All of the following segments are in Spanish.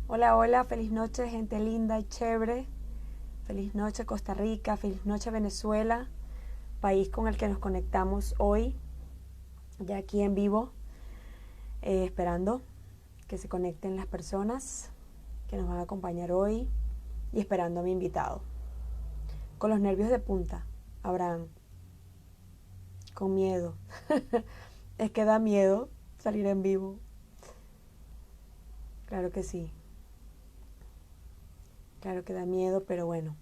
Hola, hola, feliz noche, gente linda y chévere. Feliz noche, Costa Rica, feliz noche, Venezuela, país con el que nos conectamos hoy, ya aquí en vivo, esperando que se conecten las personas que nos van a acompañar hoy y esperando a mi invitado. Con los nervios de punta, Abraham, con miedo. Es que da miedo salir en vivo. Claro que sí, claro que da miedo, pero bueno.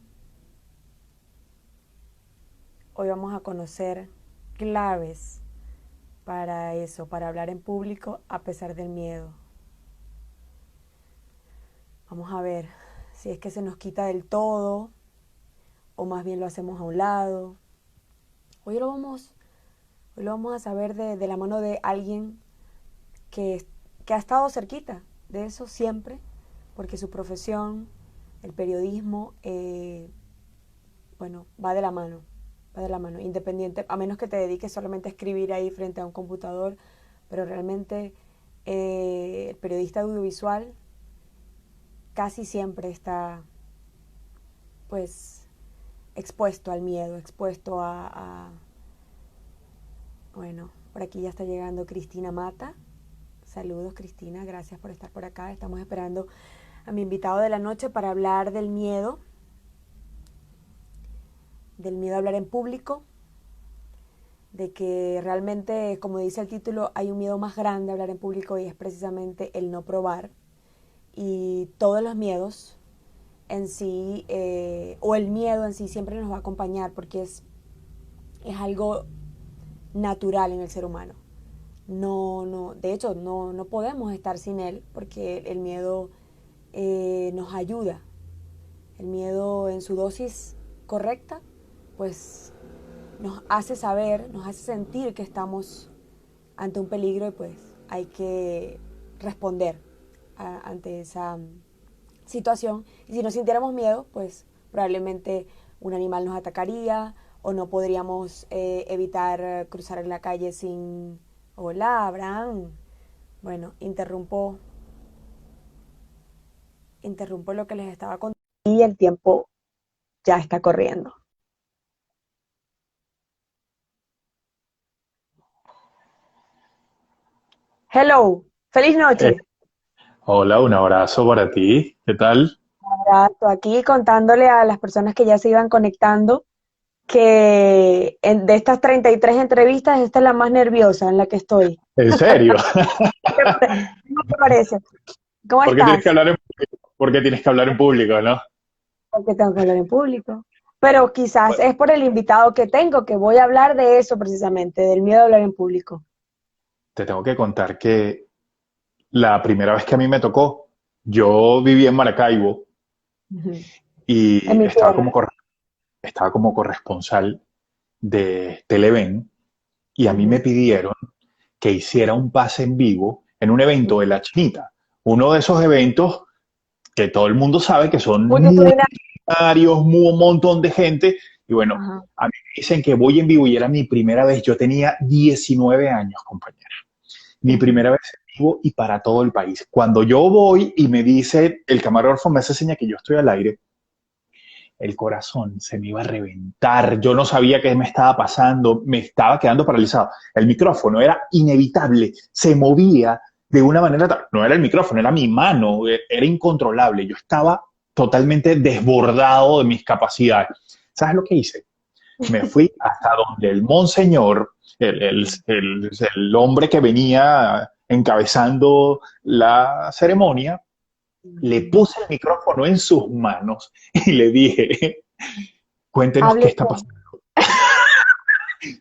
Hoy vamos a conocer claves para eso, para hablar en público a pesar del miedo. Vamos a ver si es que se nos quita del todo o más bien lo hacemos a un lado. Hoy lo vamos, hoy lo vamos a saber de la mano de alguien que, que ha estado cerquita de eso siempre, porque su profesión, el periodismo, bueno, va de la mano, independiente, a menos que te dediques solamente a escribir ahí frente a un computador, pero realmente el periodista audiovisual casi siempre está pues expuesto al miedo, expuesto bueno, por aquí ya está llegando Cristina Mata. Saludos Cristina, gracias por estar por acá. Estamos esperando a mi invitado de la noche para hablar del miedo a hablar en público, de que realmente, como dice el título, hay un miedo más grande a hablar en público y es precisamente el no probar. Y todos los miedos en sí, o el miedo en sí siempre nos va a acompañar porque es algo natural en el ser humano. De hecho, no podemos estar sin él porque el miedo nos ayuda. El miedo en su dosis correcta, pues nos hace saber, nos hace sentir que estamos ante un peligro y pues hay que responder ante esa situación. Y si no sintiéramos miedo, pues probablemente un animal nos atacaría o no podríamos evitar cruzar en la calle sin... Hola, Abraham. Bueno, interrumpo lo que les estaba contando y el tiempo ya está corriendo. Hello, feliz Eh, noche. Hola, un abrazo para ti. ¿Qué tal? Abrazo. Aquí contándole a las personas que ya se iban conectando que de estas 33 entrevistas, esta es la más nerviosa en la que estoy. ¿En serio? ¿Cómo te parece? ¿Cómo ¿Por qué tienes que estás? hablar en público? ¿Por qué tienes que hablar en público, no? Porque tengo que hablar en público. Pero quizás Bueno, es por el invitado que tengo, que voy a hablar de eso precisamente, del miedo a hablar en público. te tengo que contar que la primera vez que a mí me tocó, yo vivía en Maracaibo Ujú. En y mi tierra. estaba como corresponsal de Televen y a mí me Ujú. pidieron que hiciera un pase en vivo en un evento de La Chinita. Uno de esos eventos que todo el mundo sabe que son muy Multitudinario. un montón de gente. Y bueno, Ajá. a mí me dicen que voy en vivo y era mi primera vez. Yo tenía 19 años, compañera. Mi Ujú. primera vez en vivo y para todo el país. Cuando yo voy y me dice, el camarógrafo me hace seña que yo estoy al aire, el corazón se me iba a reventar. Yo no sabía qué me estaba pasando, me estaba quedando paralizado. El micrófono era inevitable, se movía de una manera, no era el micrófono, era mi mano, era incontrolable. Yo estaba totalmente desbordado de mis capacidades. ¿Sabes lo que hice? Me fui hasta donde el monseñor, el hombre que venía encabezando la ceremonia, le puse el micrófono en sus manos y le dije, cuéntenos Hable qué está usted. pasando.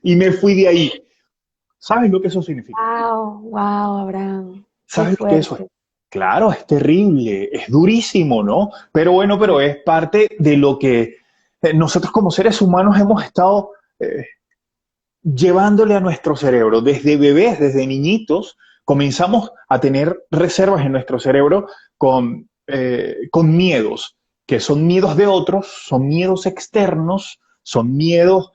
Y me fui de ahí. ¿Sabes lo que eso significa? Wow, wow, Abraham, qué ¿Sabes lo que eso es? fuerte. Claro, es terrible, es durísimo, ¿no? Pero bueno, pero es parte de lo que nosotros como seres humanos hemos estado llevándole a nuestro cerebro. Desde bebés, desde niñitos, comenzamos a tener reservas en nuestro cerebro con miedos, que son miedos de otros, son miedos externos, son miedos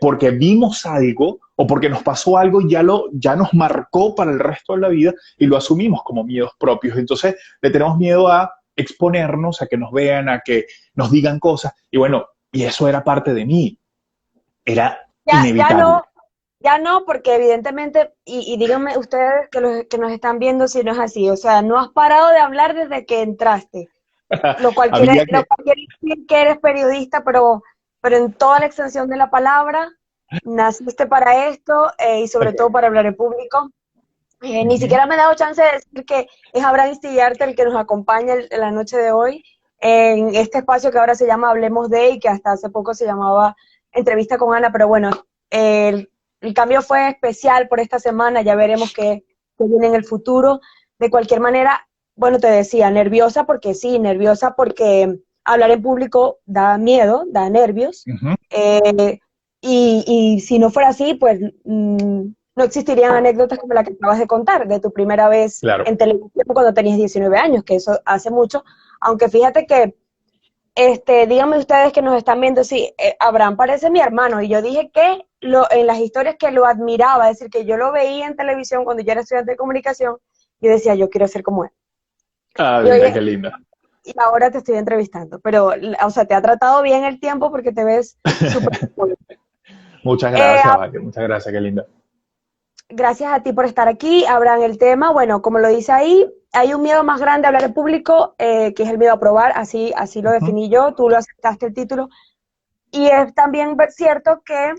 porque vimos algo o porque nos pasó algo y ya nos marcó para el resto de la vida y lo asumimos como miedos propios. Entonces le tenemos miedo a exponernos, a que nos vean, a que nos digan cosas. Y bueno, y eso era parte de mí, era Ya inevitable. no, ya no, porque evidentemente, y díganme ustedes que nos están viendo si no es así, o sea, no has parado de hablar desde que entraste, Había que, lo cual quiere decir que eres periodista, pero en toda la extensión de la palabra, naciste para esto y sobre todo para hablar en público. Ni uh-huh. siquiera me he dado chance de decir que es Abraham Stillarte el que nos acompaña en la noche de hoy en este espacio que ahora se llama Hablemos de y que hasta hace poco se llamaba Entrevista con Ana, pero bueno, el cambio fue especial por esta semana, ya veremos qué viene en el futuro. De cualquier manera, bueno, te decía, nerviosa porque sí, nerviosa porque hablar en público da miedo, da nervios, Uh-huh. y si no fuera así, pues no existirían anécdotas como la que acabas de contar, de tu primera vez Claro. en televisión cuando tenías 19 años, que eso hace mucho, aunque fíjate que, díganme ustedes que nos están viendo, sí, Abraham parece mi hermano, y yo dije que en las historias que lo admiraba, es decir, que yo lo veía en televisión cuando yo era estudiante de comunicación, yo decía, yo quiero ser como él. Ah, Y, mira, hoy, qué linda. y ahora te estoy entrevistando, pero, o sea, te ha tratado bien el tiempo porque te ves súper cool. Muchas Eh, gracias, vale, muchas gracias, qué linda. Gracias a ti por estar aquí. Abran el tema. Bueno, como lo dice ahí, hay un miedo más grande a hablar en público, que es el miedo a probar, así lo Uh-huh. definí yo, tú lo aceptaste el título. Y es también cierto que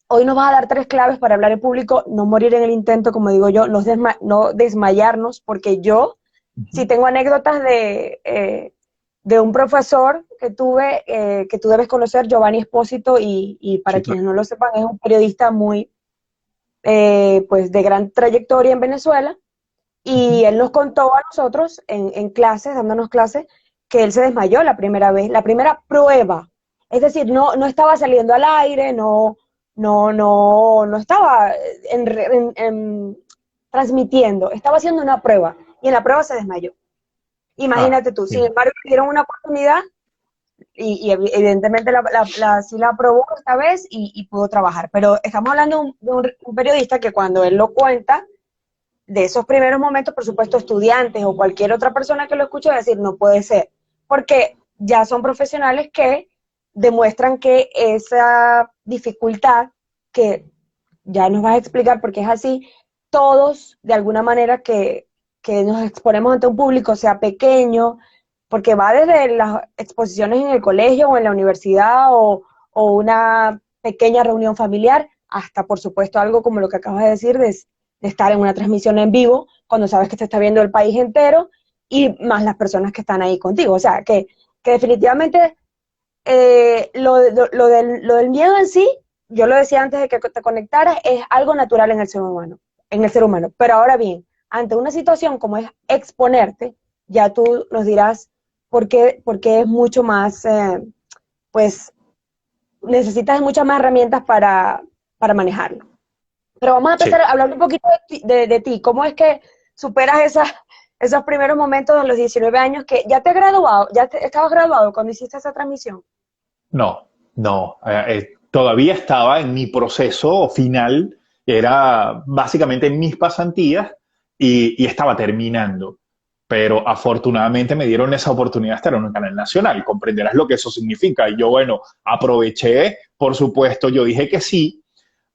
hoy nos vas a dar 3 claves para hablar en público, no morir en el intento, como digo yo, no desmayarnos, porque yo Uh-huh. sí tengo anécdotas de un profesor que tú debes conocer, Giovanni Espósito, y para Sí, quienes claro. no lo sepan, es un periodista muy, pues de gran trayectoria en Venezuela, Uh-huh. y él nos contó a nosotros en clases, dándonos clases, que él se desmayó la primera vez, la primera prueba. Es decir, no estaba saliendo al aire, no estaba transmitiendo, estaba haciendo una prueba y en la prueba se desmayó. Ah, Imagínate tú, sin sí. embargo, le dieron una oportunidad y evidentemente sí la aprobó esta vez y pudo trabajar. Pero estamos hablando de un periodista que cuando él lo cuenta, de esos primeros momentos, por supuesto, estudiantes o cualquier otra persona que lo escuche va a decir, no puede ser, porque ya son profesionales que demuestran que esa dificultad, que ya nos vas a explicar por qué es así, todos, de alguna manera, que nos exponemos ante un público, sea pequeño, porque va desde las exposiciones en el colegio o en la universidad o una pequeña reunión familiar, hasta, por supuesto, algo como lo que acabas de decir, de estar en una transmisión en vivo, cuando sabes que se está viendo el país entero, y más las personas que están ahí contigo. O sea, que definitivamente lo del miedo en sí, yo lo decía antes de que te conectaras, es algo natural en el ser humano. Pero ahora bien, ante una situación como es exponerte, ya tú nos dirás por qué es mucho más, pues necesitas muchas más herramientas para manejarlo. Pero vamos a empezar Sí. hablando un poquito de ti. ¿Cómo es que superas esos primeros momentos de los 19 años que ya te has graduado, estabas graduado cuando hiciste esa transmisión? No, no. Todavía estaba en mi proceso final, era básicamente en mis pasantías y estaba terminando. Pero afortunadamente me dieron esa oportunidad de estar en un canal nacional. Comprenderás lo que eso significa. Y yo, bueno, aproveché, por supuesto, yo dije que sí,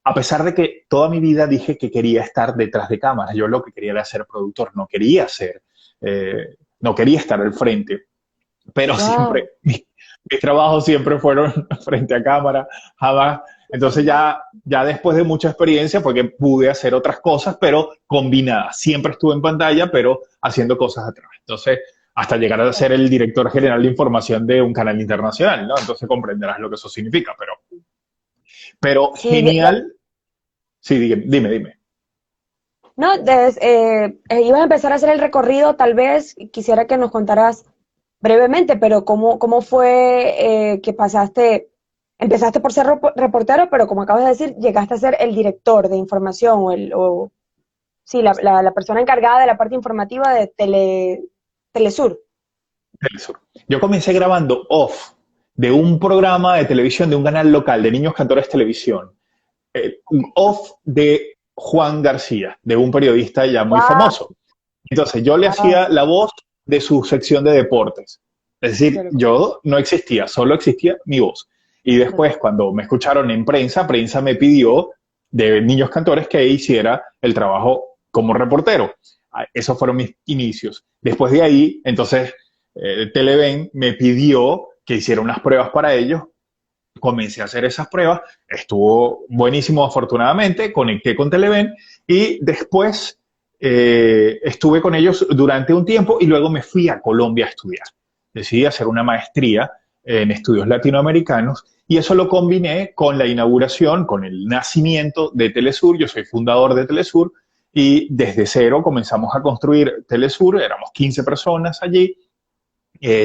a pesar de que toda mi vida dije que quería estar detrás de cámaras. Yo lo que quería era ser productor, no quería estar al frente, pero Wow. siempre, mis trabajos siempre fueron frente a cámara, jamás. Entonces ya después de mucha experiencia, porque pude hacer otras cosas, pero combinadas. Siempre estuve en pantalla, pero haciendo cosas atrás. Entonces, hasta llegar a ser el director general de información de un canal internacional, ¿no? Entonces comprenderás lo que eso significa, pero Sí, genial. Sí, dime. no, ibas a empezar a hacer el recorrido, tal vez quisiera que nos contaras brevemente, pero cómo fue que empezaste por ser reportero, pero como acabas de decir, llegaste a ser el director de información sí, la persona encargada de la parte informativa de Telesur. Telesur. Yo comencé grabando off de un programa de televisión, de un canal local de Niños Cantores Televisión, off de Juan García, de un periodista ya muy Wow, famoso. Entonces yo le wow, hacía la voz de su sección de deportes. Es decir, pero, yo no existía, solo existía mi voz. Y después, pero, cuando me escucharon en prensa, prensa me pidió de Niños Cantores que hiciera el trabajo como reportero. Esos fueron mis inicios. Después de ahí, entonces, Televen me pidió que hiciera unas pruebas para ellos. Comencé a hacer esas pruebas, estuvo buenísimo afortunadamente, conecté con Televen y después estuve con ellos durante un tiempo y luego me fui a Colombia a estudiar. Decidí hacer una maestría en estudios latinoamericanos y eso lo combiné con la inauguración, con el nacimiento de Telesur. Yo soy fundador de Telesur y desde cero comenzamos a construir Telesur, éramos 15 personas allí,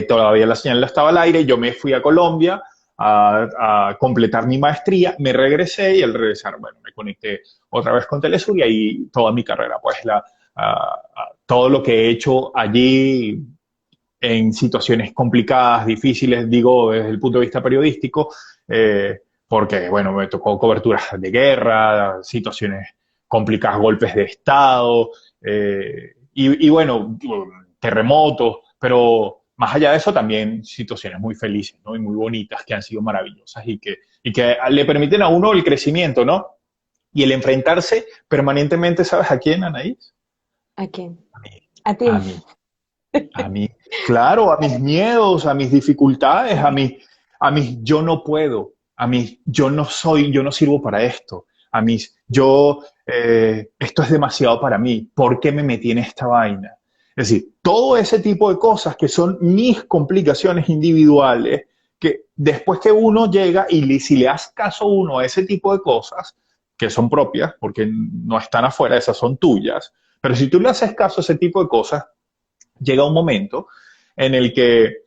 todavía la señal estaba al aire, yo me fui a Colombia a completar mi maestría, me regresé y al regresar, bueno, me conecté otra vez con Telesur y ahí toda mi carrera, pues todo lo que he hecho allí en situaciones complicadas, difíciles, digo, desde el punto de vista periodístico, porque, bueno, me tocó coberturas de guerra, situaciones complicadas, golpes de Estado, bueno, terremotos, pero más allá de eso también situaciones muy felices, ¿no? Y muy bonitas que han sido maravillosas y que le permiten a uno el crecimiento, ¿no? Y el enfrentarse permanentemente, ¿sabes a quién, Anaís? ¿a quién? A mí, A ti. a mí, a mí, claro, a mis miedos, a mis dificultades, a mis yo no puedo, a mis yo no soy, yo no sirvo para esto, a mis esto es demasiado para mí, ¿por qué me metí en esta vaina? Es decir, todo ese tipo de cosas que son mis complicaciones individuales, que después que uno llega y si le das caso uno a ese tipo de cosas, que son propias, porque no están afuera, esas son tuyas, pero si tú le haces caso a ese tipo de cosas, llega un momento en el que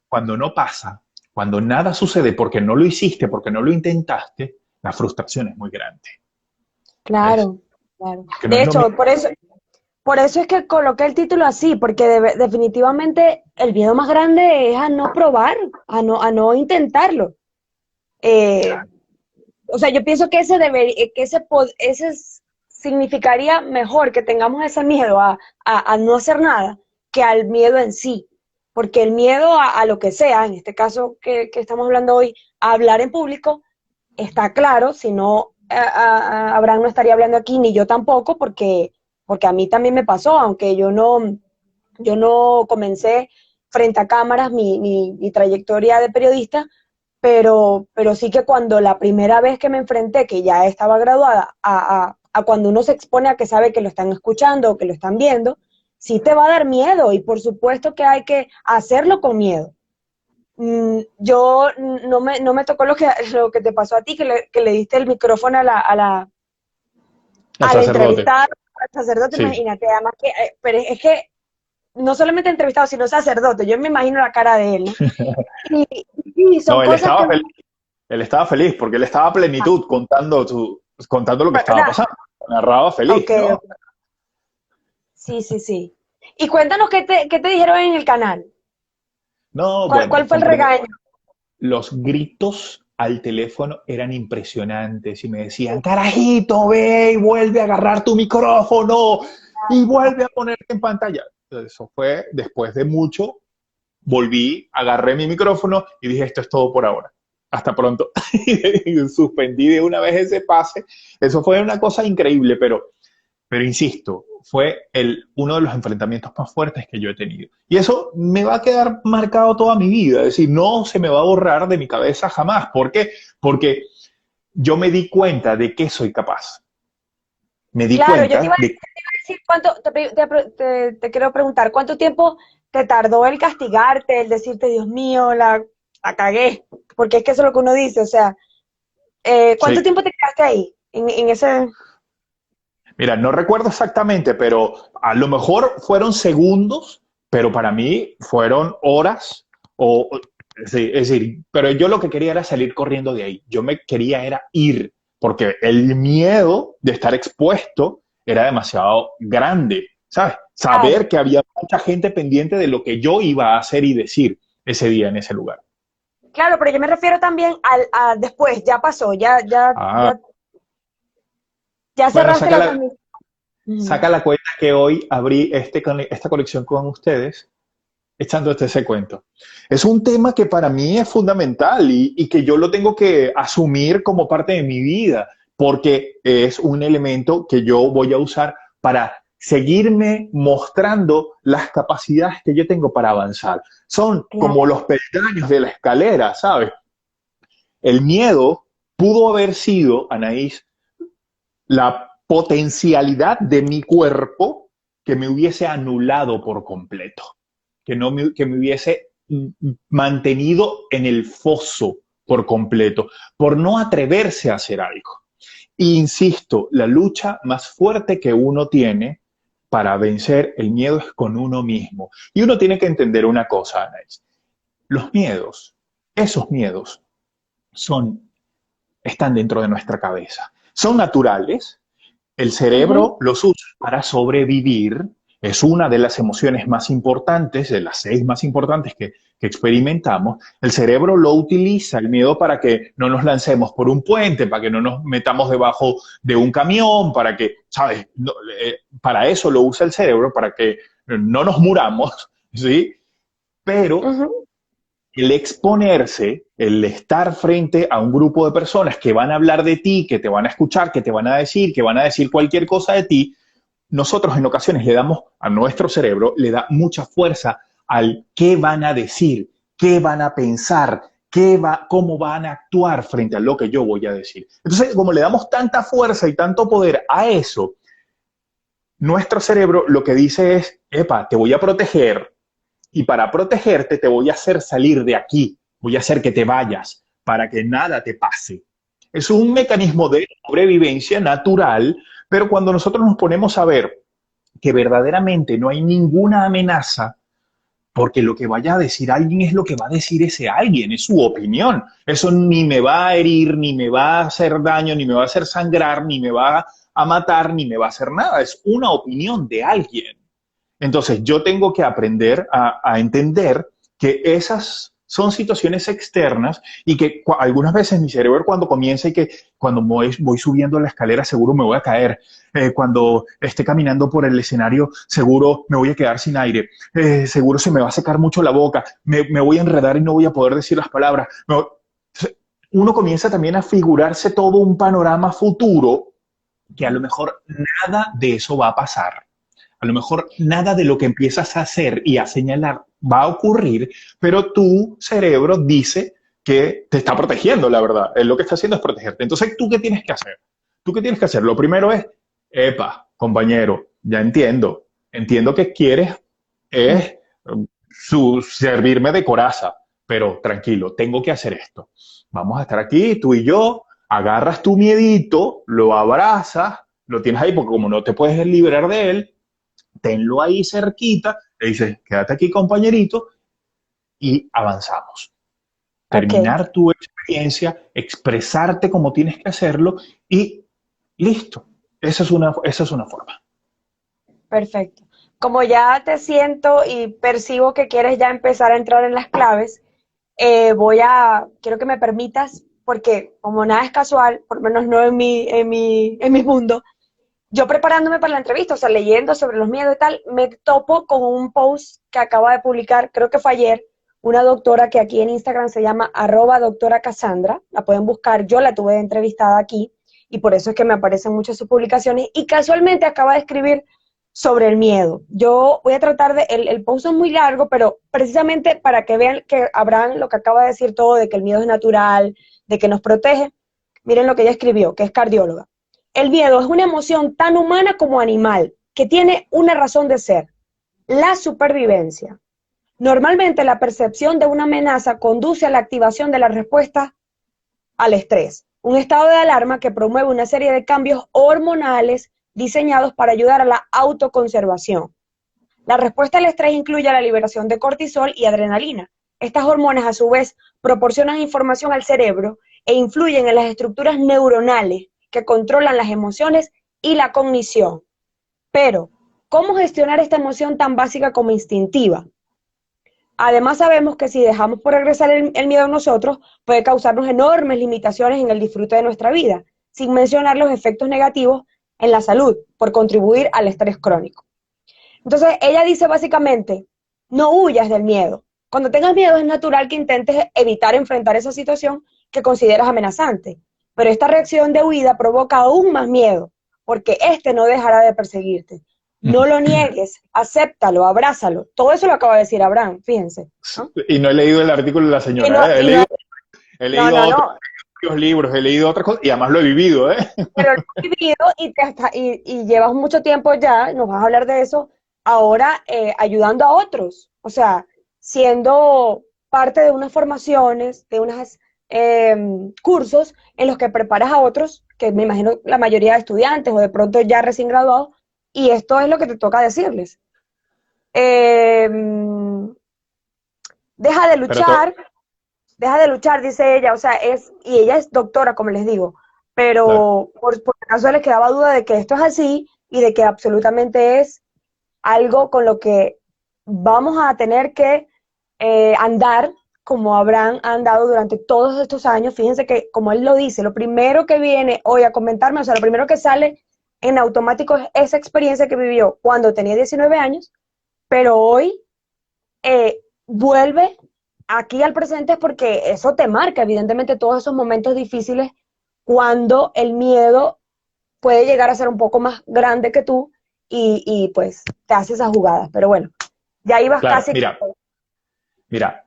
cuando no pasa, cuando nada sucede porque no lo hiciste, porque no lo intentaste, la frustración es muy grande. ¿Ves? Claro, claro. Porque no De es lo hecho, mismo. por eso es que coloqué el título así, porque definitivamente el miedo más grande es a no probar, a no intentarlo. Eh, o sea, yo pienso que significaría mejor que tengamos ese miedo a no hacer nada que al miedo en sí. Porque el miedo a lo que sea, en este caso que estamos hablando hoy, a hablar en público, está claro, si no, Abraham no estaría hablando aquí, ni yo tampoco, porque a mí también me pasó, aunque yo no comencé frente a cámaras mi trayectoria de periodista, pero sí que cuando la primera vez que me enfrenté, que ya estaba graduada, a cuando uno se expone a que sabe que lo están escuchando o que lo están viendo, sí te va a dar miedo y por supuesto que hay que hacerlo con miedo. Yo no me tocó lo que te pasó a ti, que le diste el micrófono El a la sacerdote. entrevistada, al sacerdote, Sí. imagínate, además que, pero es que no solamente entrevistado, sino sacerdote, yo me imagino la cara de él, ¿no? Y son No, él cosas que, estaba feliz. Él estaba feliz porque él estaba a plenitud contando lo que estaba nada, pasando. Narraba feliz, ok, ¿no? ok. Sí, sí, sí. Y cuéntanos qué te dijeron en el canal. No, Cuál bueno, fue el regaño? los gritos al teléfono eran impresionantes y me decían, carajito, ve y vuelve a agarrar tu micrófono y vuelve a ponerte en pantalla. Eso fue después de mucho, volví, agarré mi micrófono y dije, esto es todo por ahora. Hasta pronto. Y suspendí de una vez ese pase. Eso fue una cosa increíble, pero insisto, fue uno de los enfrentamientos más fuertes que yo he tenido. Y eso me va a quedar marcado toda mi vida, es decir, no se me va a borrar de mi cabeza jamás. ¿Por qué? Porque yo me di cuenta de que soy capaz. Me di Claro, yo te cuenta iba a de, decir te quiero preguntar, ¿cuánto tiempo te tardó el castigarte, el decirte, Dios mío, la cagué? Porque es que eso es lo que uno dice, o sea, ¿cuánto sí, tiempo te quedaste ahí? En ese... mira, no recuerdo exactamente, pero a lo mejor fueron segundos, pero para mí fueron horas sí, es decir, pero yo lo que quería era salir corriendo de ahí. Yo me quería era ir, porque el miedo de estar expuesto era demasiado grande, ¿sabes? Claro, Saber que había mucha gente pendiente de lo que yo iba a hacer y decir. ese día en ese lugar. Claro, pero yo me refiero también a después, ya pasó, Ah, ya bueno, cerraste la transmisión. saca la cuenta que hoy abrí esta conexión con ustedes echándote ese cuento. Es un tema que para mí es fundamental y que yo lo tengo que asumir como parte de mi vida, porque es un elemento que yo voy a usar para seguirme mostrando las capacidades que yo tengo para avanzar. Son como Claro, los peldaños de la escalera, ¿sabes? El miedo pudo haber sido, Anaís, la potencialidad de mi cuerpo que me hubiese anulado por completo, que me hubiese mantenido en el foso por completo, por no atreverse a hacer algo. E insisto, la lucha más fuerte que uno tiene para vencer el miedo es con uno mismo. Y uno tiene que entender una cosa, Anaís. Los miedos, esos miedos, son, están dentro de nuestra cabeza. Son naturales, el ujú, cerebro los usa para sobrevivir. Es una de las emociones más importantes, de las 6 más importantes que experimentamos. El cerebro lo utiliza, el miedo, para que no nos lancemos por un puente, para que no nos metamos debajo de un camión, para que, ¿sabes? No, para eso lo usa el cerebro, para que no nos muramos, ¿sí? Pero ujú. el exponerse, el estar frente a un grupo de personas que van a hablar de ti, que te van a escuchar, que van a decir cualquier cosa de ti, nosotros en ocasiones le damos a nuestro cerebro, le da mucha fuerza al qué van a decir, qué van a pensar, cómo van a actuar frente a lo que yo voy a decir. Entonces, como le damos tanta fuerza y tanto poder a eso, nuestro cerebro lo que dice es, epa, te voy a proteger, y para protegerte te voy a hacer salir de aquí, voy a hacer que te vayas para que nada te pase. Es un mecanismo de sobrevivencia natural, pero cuando nosotros nos ponemos a ver que verdaderamente no hay ninguna amenaza, porque lo que vaya a decir alguien es lo que va a decir ese alguien, es su opinión. Eso ni me va a herir, ni me va a hacer daño, ni me va a hacer sangrar, ni me va a matar, ni me va a hacer nada. Es una opinión de alguien. Entonces, yo tengo que aprender a entender que esas son situaciones externas y que algunas veces mi cerebro, cuando comienza y que cuando voy subiendo la escalera seguro me voy a caer, cuando esté caminando por el escenario seguro me voy a quedar sin aire, seguro se me va a secar mucho la boca, me voy a enredar y no voy a poder decir las palabras. No. Uno comienza también a figurarse todo un panorama futuro que a lo mejor nada de eso va a pasar. A lo mejor nada de lo que empiezas a hacer y a señalar va a ocurrir, pero tu cerebro dice que te está protegiendo, la verdad. Lo que está haciendo es protegerte. Entonces, ¿tú qué tienes que hacer? ¿Tú qué tienes que hacer? Lo primero es, epa, compañero, ya entiendo. Entiendo que quieres es servirme de coraza, pero tranquilo, tengo que hacer esto. Vamos a estar aquí, tú y yo, agarras tu miedito, lo abrazas, lo tienes ahí porque como no te puedes liberar de él, tenlo ahí cerquita, le dices, quédate aquí compañerito y avanzamos. Ok, Terminar tu experiencia, expresarte como tienes que hacerlo y listo. Esa es una forma. perfecto. Como ya te siento y percibo que quieres ya empezar a entrar en las claves, quiero que me permitas, porque como nada es casual, por lo menos no en mi mundo, yo preparándome para la entrevista, o sea, leyendo sobre los miedos y tal, me topo con un post que acaba de publicar, creo que fue ayer, una doctora que aquí en Instagram se llama @doctora Cassandra, la pueden buscar, yo la tuve entrevistada aquí, y por eso es que me aparecen muchas sus publicaciones, y casualmente acaba de escribir sobre el miedo. Yo voy a tratar el post es muy largo, pero precisamente para que vean que Abraham lo que acaba de decir todo, de que el miedo es natural, de que nos protege, miren lo que ella escribió, que es cardióloga. El miedo es una emoción tan humana como animal, que tiene una razón de ser, la supervivencia. Normalmente la percepción de una amenaza conduce a la activación de la respuesta al estrés, un estado de alarma que promueve una serie de cambios hormonales diseñados para ayudar a la autoconservación. La respuesta al estrés incluye la liberación de cortisol y adrenalina. Estas hormonas a su vez proporcionan información al cerebro e influyen en las estructuras neuronales que controlan las emociones y la cognición. Pero, ¿cómo gestionar esta emoción tan básica como instintiva? Además sabemos que si dejamos progresar el miedo en nosotros, puede causarnos enormes limitaciones en el disfrute de nuestra vida, sin mencionar los efectos negativos en la salud por contribuir al estrés crónico. Entonces, ella dice básicamente, no huyas del miedo. Cuando tengas miedo es natural que intentes evitar enfrentar esa situación que consideras amenazante, pero esta reacción de huida provoca aún más miedo, porque este no dejará de perseguirte. No lo niegues, acéptalo, abrázalo. Todo eso lo acaba de decir Abraham, fíjense, ¿no? Y no he leído el artículo de la Y no, señora, ¿eh? y no, He no, leído no, otros no. libros, he leído otras cosas y además lo he vivido, ¿eh? Pero lo has vivido y llevas mucho tiempo ya, nos vas a hablar de eso, ahora ayudando a otros, o sea, siendo parte de unas formaciones, de unos cursos en los que preparas a otros, que me imagino la mayoría de estudiantes o de pronto ya recién graduados, y esto es lo que te toca decirles. Eh, deja de Pero todo, luchar, deja de luchar, dice ella, o sea, y ella es doctora, como les digo, claro. pero por acaso les quedaba duda de que esto es así y de que absolutamente es algo con lo que vamos a tener que andar como Abraham ha andado durante todos estos años. Fíjense que, como él lo dice, lo primero que viene hoy a comentarme, o sea, lo primero que sale en automático es esa experiencia que vivió cuando tenía 19 años, pero hoy vuelve aquí al presente es porque eso te marca, evidentemente, todos esos momentos difíciles cuando el miedo puede llegar a ser un poco más grande que tú y pues te hace esas jugadas. Pero bueno, ya ibas Claro, casi. mira,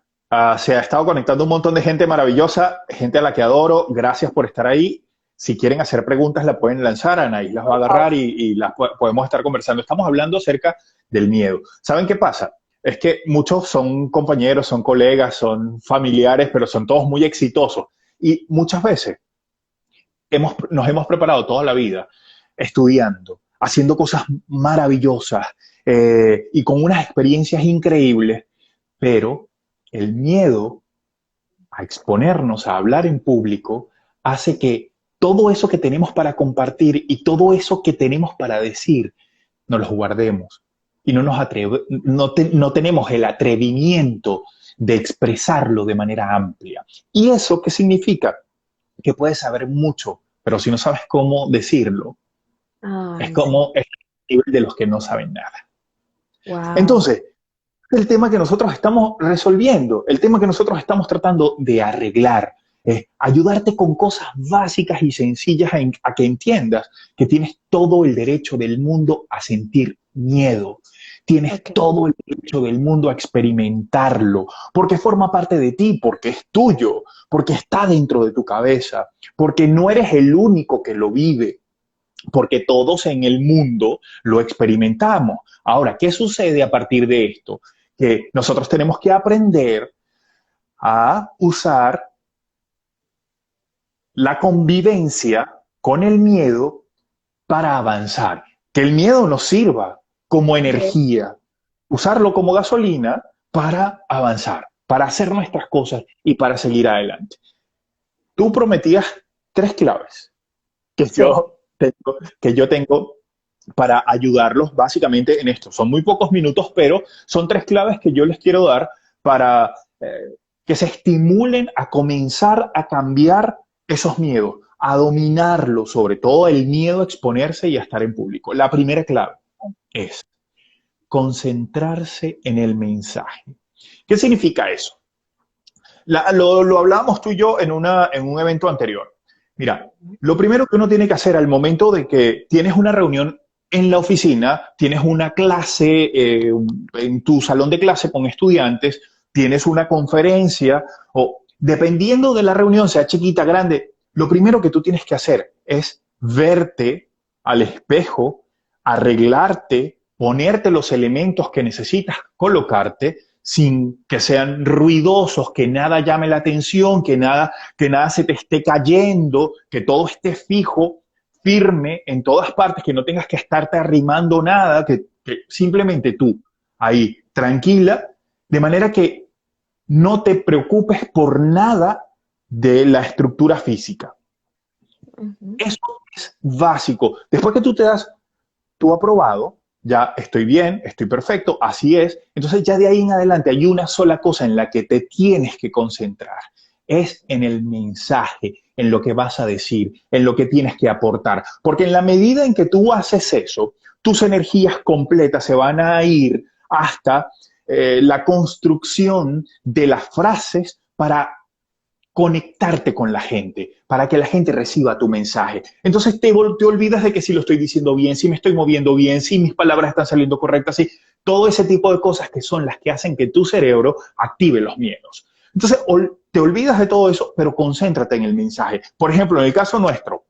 se ha estado conectando un montón de gente maravillosa, gente a la que adoro. Gracias por estar ahí. Si quieren hacer preguntas, la pueden lanzar. Anaís las va a Por favor. agarrar y las podemos estar conversando. Estamos hablando acerca del miedo. ¿Saben qué pasa? Es que muchos son compañeros, son colegas, son familiares, pero son todos muy exitosos. Y muchas veces nos hemos preparado toda la vida estudiando, haciendo cosas maravillosas y con unas experiencias increíbles, pero el miedo a exponernos, a hablar en público, hace que todo eso que tenemos para compartir y todo eso que tenemos para decir, nos los guardemos y no tenemos el atrevimiento de expresarlo de manera amplia. ¿Y eso qué significa? Que puedes saber mucho, pero si no sabes cómo decirlo, es Ay, sí. como el nivel de los que no saben nada. Wow. Entonces, el tema que nosotros estamos resolviendo, el tema que nosotros estamos tratando de arreglar, es ayudarte con cosas básicas y sencillas a que entiendas que tienes todo el derecho del mundo a sentir miedo. Tienes Ok. todo el derecho del mundo a experimentarlo, porque forma parte de ti, porque es tuyo, porque está dentro de tu cabeza, porque no eres el único que lo vive, porque todos en el mundo lo experimentamos. Ahora, ¿qué sucede a partir de esto? Que nosotros tenemos que aprender a usar la convivencia con el miedo para avanzar. Que el miedo nos sirva como Ok. energía, usarlo como gasolina para avanzar, para hacer nuestras cosas y para seguir adelante. Tú prometías 3 claves que Sí. yo tengo para ayudarlos básicamente en esto. Son muy pocos minutos, pero son 3 claves que yo les quiero dar para que se estimulen a comenzar a cambiar esos miedos, a dominarlos, sobre todo el miedo a exponerse y a estar en público. La primera clave es concentrarse en el mensaje. ¿Qué significa eso? Lo hablábamos tú y yo en un evento anterior. Mira, lo primero que uno tiene que hacer al momento de que tienes una reunión en la oficina, tienes una clase en tu salón de clase con estudiantes, tienes una conferencia o dependiendo de la reunión, sea chiquita, grande, lo primero que tú tienes que hacer es verte al espejo, arreglarte, ponerte los elementos que necesitas colocarte sin que sean ruidosos, que nada llame la atención, que nada se te esté cayendo, que todo esté fijo, firme en todas partes, que no tengas que estarte arrimando nada, que simplemente tú ahí, tranquila, de manera que no te preocupes por nada de la estructura física. Ujú. Eso es básico. Después que tú te das tu aprobado, ya estoy bien, estoy perfecto, así es. Entonces ya de ahí en adelante hay una sola cosa en la que te tienes que concentrar. Es en el mensaje, en lo que vas a decir, en lo que tienes que aportar. Porque en la medida en que tú haces eso, tus energías completas se van a ir hasta la construcción de las frases para conectarte con la gente, para que la gente reciba tu mensaje. Entonces te olvidas de que si lo estoy diciendo bien, si me estoy moviendo bien, si mis palabras están saliendo correctas, si todo ese tipo de cosas que son las que hacen que tu cerebro active los miedos. Entonces te olvidas de todo eso, pero concéntrate en el mensaje. Por ejemplo, en el caso nuestro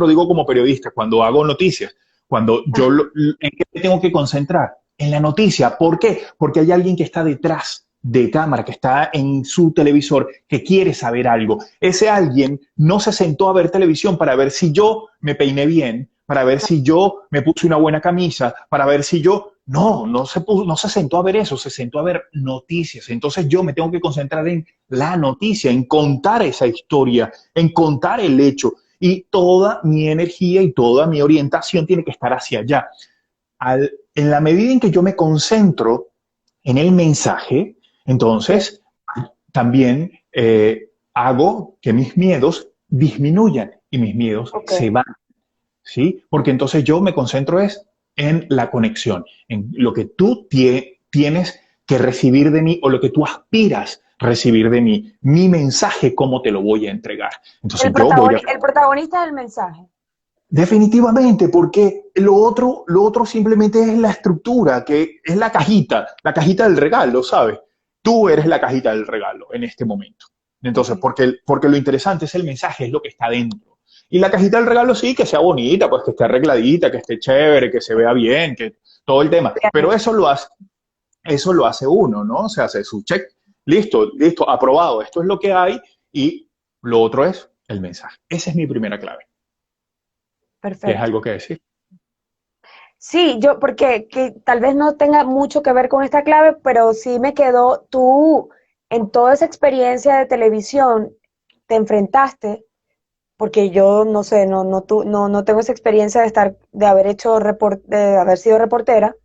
digo como periodista, cuando hago noticias, cuando yo, ¿en qué me tengo que concentrar? En la noticia. ¿Por qué? Porque hay alguien que está detrás de cámara, que está en su televisor, que quiere saber algo. Ese alguien no se sentó a ver televisión para ver si yo me peiné bien, para ver si yo me puse una buena camisa, para ver si yo... No, no se sentó a ver eso, se sentó a ver noticias. Entonces yo me tengo que concentrar en la noticia, en contar esa historia, en contar el hecho. Y toda mi energía y toda mi orientación tiene que estar hacia allá. En la medida en que yo me concentro en el mensaje, entonces también hago que mis miedos disminuyan y mis miedos se van, ¿sí? Porque entonces yo me concentro es en la conexión, en lo que tú tienes que recibir de mí o lo que tú aspiras recibir de mí, mi mensaje, cómo te lo voy a entregar. Entonces El protagonista del mensaje. Definitivamente, porque lo otro simplemente es la estructura, que es la cajita del regalo, ¿sabes? Tú eres la cajita del regalo en este momento. Entonces, porque lo interesante es el mensaje, es lo que está dentro. Y la cajita del regalo sí, que sea bonita, pues que esté arregladita, que esté chévere, que se vea bien, que todo el tema. Pero eso lo hace uno, ¿no? O sea, hace su check, listo, listo, aprobado, esto es lo que hay y lo otro es el mensaje. Esa es mi primera clave. ¿Tienes Perfecto. algo que decir? Sí, yo, porque que tal vez no tenga mucho que ver con esta clave, pero sí me quedó, tú en toda esa experiencia de televisión te enfrentaste, porque yo no sé, no tengo esa experiencia de estar, de haber hecho de haber sido reportera,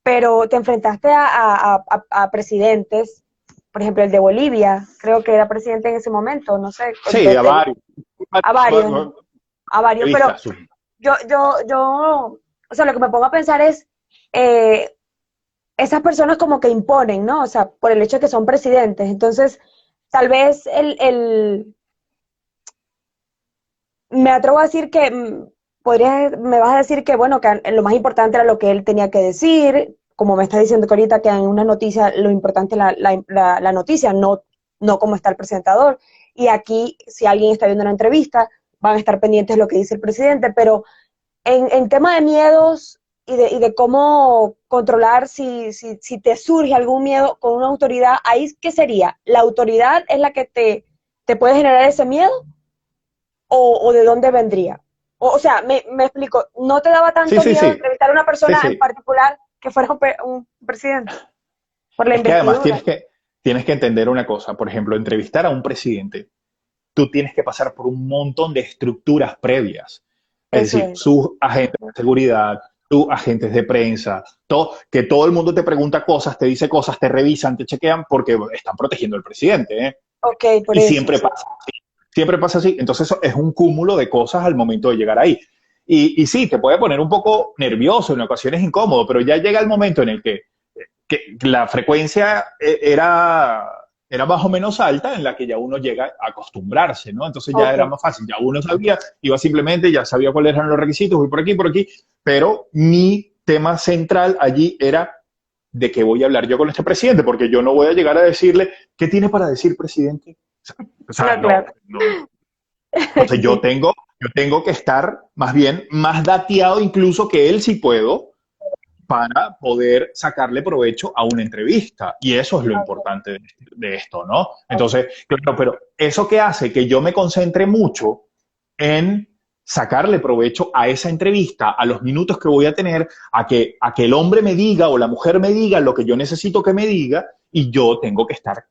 pero te enfrentaste a presidentes, por ejemplo, el de Bolivia, creo que era presidente en ese momento, no sé, Sí, a varios. a varios, ¿no? A varios, pero Revistas. o sea, lo que me pongo a pensar es, eh, esas personas como que imponen, ¿no? O sea, por el hecho de que son presidentes. Entonces, tal vez me atrevo a decir que, me vas a decir que, bueno, que lo más importante era lo que él tenía que decir, como me está diciendo que ahorita que en una noticia lo importante es la noticia, no cómo está el presentador. Y aquí, si alguien está viendo una entrevista, van a estar pendientes de lo que dice el presidente, pero en tema de miedos y de cómo controlar si te surge algún miedo con una autoridad, ahí ¿qué sería? ¿La autoridad es la que te puede generar ese miedo? ¿O de dónde vendría? O sea, me explico, ¿no te daba Sí, tanto sí, miedo sí. entrevistar a una Sí, persona en sí. particular que fuera un presidente por la Es que además investidura? tienes que entender una cosa. Por ejemplo, entrevistar a un presidente, tú tienes que pasar por un montón de estructuras previas. Es Eso decir, es. sus agentes de seguridad, sus agentes de prensa, que todo el mundo te pregunta cosas, te dice cosas, te revisan, te chequean porque están protegiendo al presidente, ¿eh? Ok, por Y eso. siempre pasa así. Entonces eso es un cúmulo de cosas al momento de llegar ahí. Y sí, te puede poner un poco nervioso, en ocasiones incómodo, pero ya llega el momento en el que la frecuencia era más o menos alta, en la que ya uno llega a acostumbrarse, ¿no? Entonces ya Ok, era más fácil, ya uno sabía, iba simplemente, ya sabía cuáles eran los requisitos, voy por aquí, pero mi tema central allí era de qué voy a hablar yo con este presidente, porque yo no voy a llegar a decirle, ¿qué tiene para decir, presidente? O sea, no, claro. no. Entonces Sí, yo tengo que estar más bien más dateado incluso que él si puedo para poder sacarle provecho a una entrevista. Y eso es lo importante de esto, ¿no? ok. Entonces, claro, pero eso que hace que yo me concentre mucho en sacarle provecho a esa entrevista, a los minutos que voy a tener, a que el hombre me diga o la mujer me diga lo que yo necesito que me diga y yo tengo que estar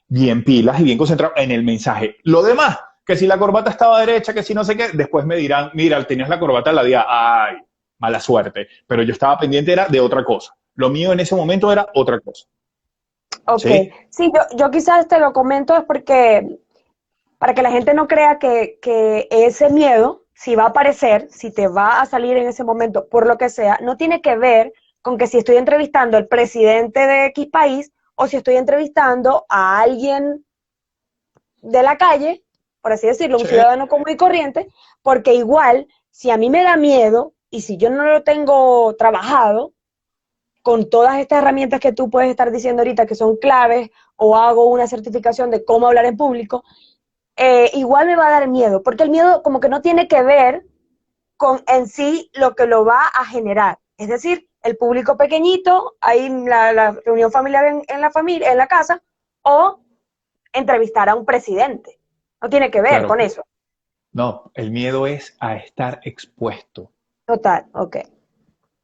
bien pilas y bien concentrado en el mensaje. Lo demás, que si la corbata estaba derecha, que si no sé qué, después me dirán, mira, tenías la corbata a la día, ay, mala suerte, pero yo estaba pendiente era de otra cosa. Lo mío en ese momento era otra cosa. Ok, ¿Sí? sí, yo quizás te lo comento es porque para que la gente no crea que ese miedo, si va a aparecer, si te va a salir en ese momento, por lo que sea, no tiene que ver con que si estoy entrevistando al presidente de X país o si estoy entrevistando a alguien de la calle, por así decirlo, un Sí, ciudadano común y corriente, porque igual, si a mí me da miedo y si yo no lo tengo trabajado, con todas estas herramientas que tú puedes estar diciendo ahorita que son claves, o hago una certificación de cómo hablar en público, igual me va a dar miedo, porque el miedo como que no tiene que ver con en sí lo que lo va a generar. Es decir, el público pequeñito, ahí la reunión familiar en la familia, en la casa, o entrevistar a un presidente. No tiene que ver claro. con eso. No, el miedo es a estar expuesto. Total, ok.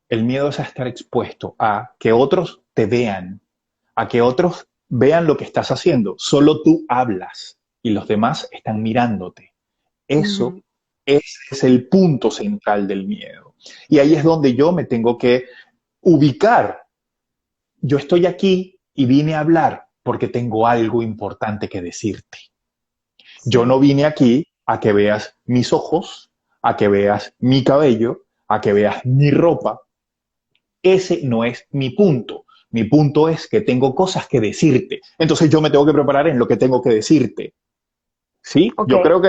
El miedo es a estar expuesto a que otros te vean, a que otros vean lo que estás haciendo. Solo tú hablas y los demás están mirándote. Eso, Ujú. ese es el punto central del miedo. Y ahí es donde yo me tengo que ubicar. Yo estoy aquí y vine a hablar porque tengo algo importante que decirte. Yo Sí, no vine aquí a que veas mis ojos, a que veas mi cabello, a que veas mi ropa. Ese no es mi punto. Mi punto es que tengo cosas que decirte. Entonces yo me tengo que preparar en lo que tengo que decirte. ¿Sí? ok, Yo creo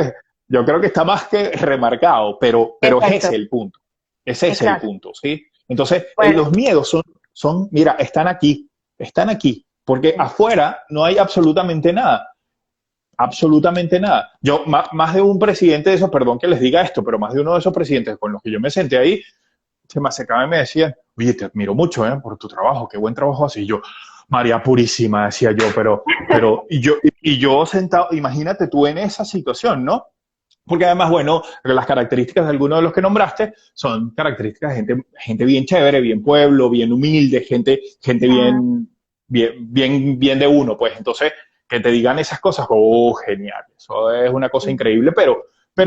que está más que remarcado, pero es exacto, ese el punto. Ese es el exacto. punto, ¿sí? Entonces, Bueno, los miedos mira, están aquí, porque afuera no hay absolutamente nada. Yo, más de un presidente de esos, perdón que les diga esto, pero más de uno de esos presidentes con los que yo me senté ahí, se me acercaban y me decían, oye, te admiro mucho, por tu trabajo, qué buen trabajo así. Yo, María Purísima, decía yo, y yo sentado, imagínate tú en esa situación, ¿no? Porque además, bueno, las características de algunos de los que nombraste son características de gente bien chévere, bien pueblo, bien humilde, gente ah, bien de uno, pues. Entonces, que te digan esas cosas, oh, genial. Eso es una cosa sí. increíble,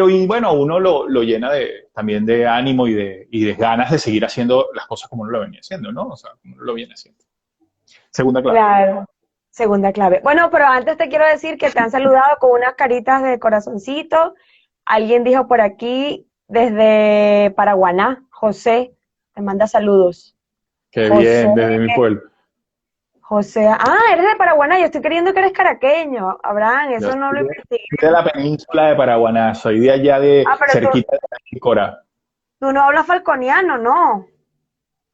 y bueno, uno lo llena también de ánimo y de ganas de seguir haciendo las cosas como uno lo venía haciendo, ¿no? O sea, como uno lo viene haciendo. Segunda clave. Claro, segunda clave. Bueno, pero antes te quiero decir que te han saludado con unas caritas de corazoncito. Alguien dijo por aquí desde Paraguaná, José, te manda saludos. Qué José, bien, desde mi pueblo. José, eres de Paraguaná, yo estoy creyendo que eres caraqueño, Abraham, Yo eso no soy lo de, investigué. soy de la península de Paraguaná, soy de allá de Pero cerquita de Cora. tú no hablas falconiano, ¿no?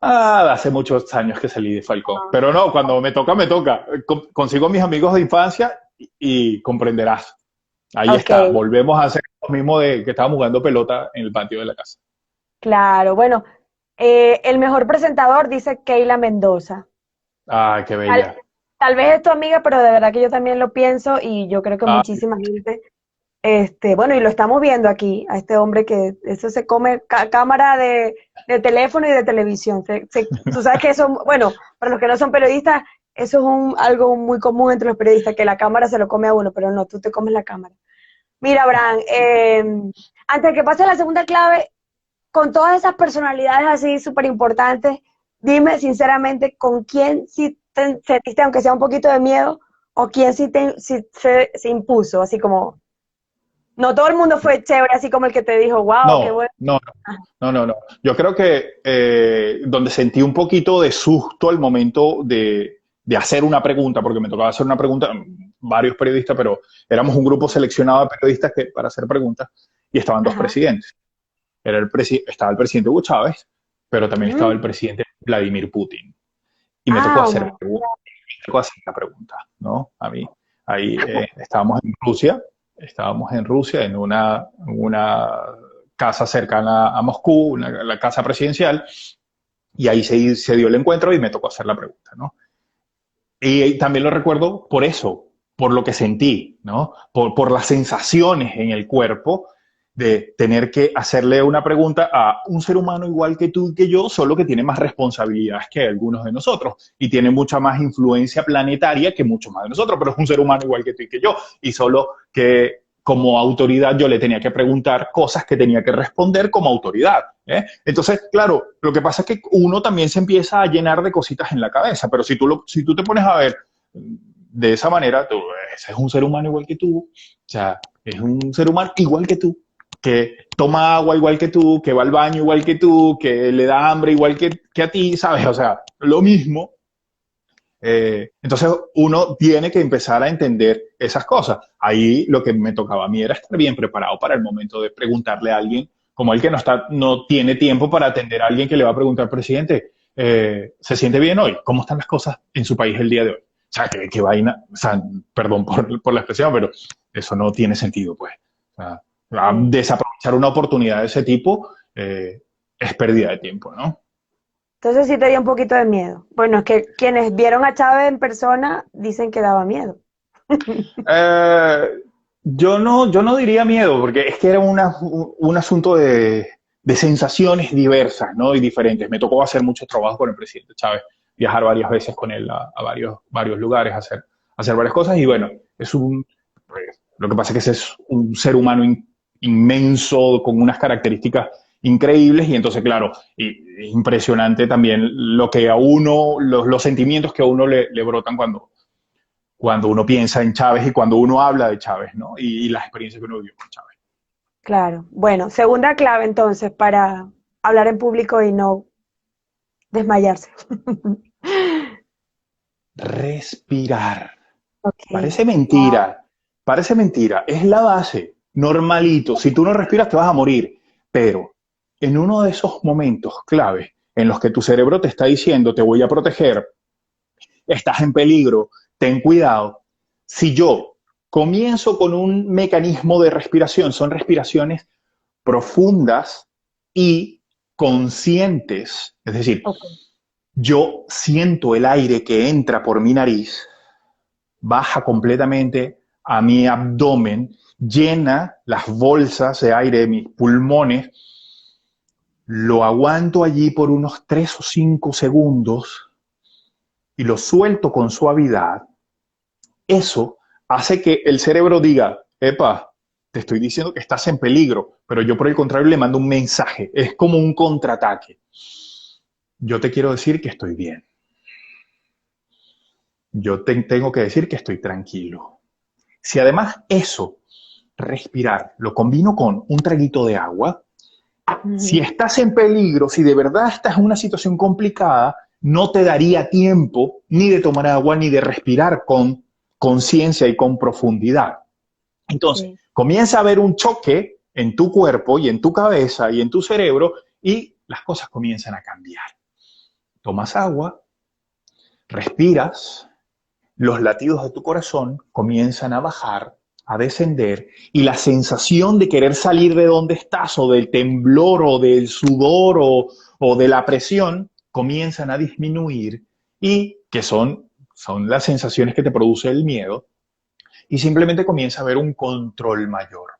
Hace muchos años que salí de Falcón. Pero no, cuando me toca, me toca. Consigo mis amigos de infancia y comprenderás. Ahí Ok, está. Volvemos a hacer lo mismo de que estábamos jugando pelota en el patio de la casa. claro. Bueno, el mejor presentador dice Keila Mendoza. Ah, qué Tal, bella. tal vez es tu amiga, pero de verdad que yo también lo pienso y yo creo que Ah, muchísima gente, bueno, y lo estamos viendo aquí, a este hombre que eso se come cámara de teléfono y de televisión. Tú sabes que eso, bueno, para los que no son periodistas, eso es algo muy común entre los periodistas, que la cámara se lo come a uno, pero no, tú te comes la cámara. Mira, Abraham, antes de que pase la segunda clave, con todas esas personalidades así súper importantes, dime sinceramente con quién sí te sentiste, aunque sea un poquito de miedo, o quién sí se impuso, así como, no todo el mundo fue chévere, así como el que te dijo, wow, qué no, bueno. no, no, no, no. Yo creo que donde sentí un poquito de susto al momento de hacer una pregunta, porque me tocaba hacer una pregunta, varios periodistas, pero éramos un grupo seleccionado de periodistas para hacer preguntas y estaban dos Ajá. presidentes. Estaba el presidente Hugo Chávez, pero también estaba Mm. el presidente Vladimir Putin. Y me tocó Oh hacer, my me tocó hacer la pregunta, ¿no? A mí. Ahí estábamos en Rusia en una casa cercana a Moscú, la casa presidencial, y ahí se dio el encuentro y me tocó hacer la pregunta, ¿no? Y también lo recuerdo por eso, por lo que sentí, ¿no? Por las sensaciones en el cuerpo de tener que hacerle una pregunta a un ser humano igual que tú y que yo, solo que tiene más responsabilidades que algunos de nosotros y tiene mucha más influencia planetaria que muchos más de nosotros, pero es un ser humano igual que tú y que yo, y solo que como autoridad yo le tenía que preguntar cosas que tenía que responder como autoridad. Entonces, claro, lo que pasa es que uno también se empieza a llenar de cositas en la cabeza, pero si tú te pones a ver de esa manera, ese es un ser humano igual que tú, o sea, es un ser humano igual que tú, que toma agua igual que tú, que va al baño igual que tú, que le da hambre igual que a ti, ¿sabes? O sea, lo mismo. Entonces uno tiene que empezar a entender esas cosas. Ahí lo que me tocaba a mí era estar bien preparado para el momento de preguntarle a alguien, como el que no tiene tiempo para atender a alguien que le va a preguntar, presidente, ¿se siente bien hoy? ¿Cómo están las cosas en su país el día de hoy? O sea, qué vaina, o sea, perdón por la expresión, pero eso no tiene sentido, pues. O sea, desaprovechar una oportunidad de ese tipo es pérdida de tiempo, ¿no? Entonces sí te dio un poquito de miedo. Bueno, es que quienes vieron a Chávez en persona dicen que daba miedo. Eh, yo no diría miedo, porque es que era un asunto de sensaciones diversas, ¿no? Y diferentes. Me tocó hacer muchos trabajos con el presidente Chávez, viajar varias veces con él a varios lugares, hacer varias cosas. Y bueno, pues, lo que pasa es que ese es un ser humano inmenso, con unas características increíbles. Y entonces, claro, impresionante también lo que a uno, los sentimientos que a uno le brotan cuando uno piensa en Chávez y cuando uno habla de Chávez, ¿no? Y las experiencias que uno vivió con Chávez. Claro. Bueno, segunda clave entonces para hablar en público y no desmayarse. Respirar. Ok. Parece Wow. mentira, parece mentira. Es la base, normalito. Si tú no respiras te vas a morir. Pero en uno de esos momentos clave en los que tu cerebro te está diciendo te voy a proteger, estás en peligro, ten cuidado. Si yo comienzo con un mecanismo de respiración, son respiraciones profundas y conscientes, es decir, Ok. yo siento el aire que entra por mi nariz, baja completamente a mi abdomen, llena las bolsas de aire de mis pulmones, lo aguanto allí por unos 3 o 5 segundos y lo suelto con suavidad. Eso hace que el cerebro diga, epa, te estoy diciendo que estás en peligro, pero yo por el contrario le mando un mensaje, es como un contraataque. Yo te quiero decir que estoy bien. Yo tengo que decir que estoy tranquilo. Si además eso, respirar, lo combino con un traguito de agua, si Ujú. estás en peligro, si de verdad estás en una situación complicada, no te daría tiempo ni de tomar agua ni de respirar con conciencia y con profundidad. Entonces, Sí. comienza a haber un choque en tu cuerpo y en tu cabeza y en tu cerebro y las cosas comienzan a cambiar. Tomas agua, respiras, los latidos de tu corazón comienzan a bajar, a descender, y la sensación de querer salir de donde estás, o del temblor, o del sudor, o de la presión, comienzan a disminuir, y que son las sensaciones que te produce el miedo, y simplemente comienza a haber un control mayor.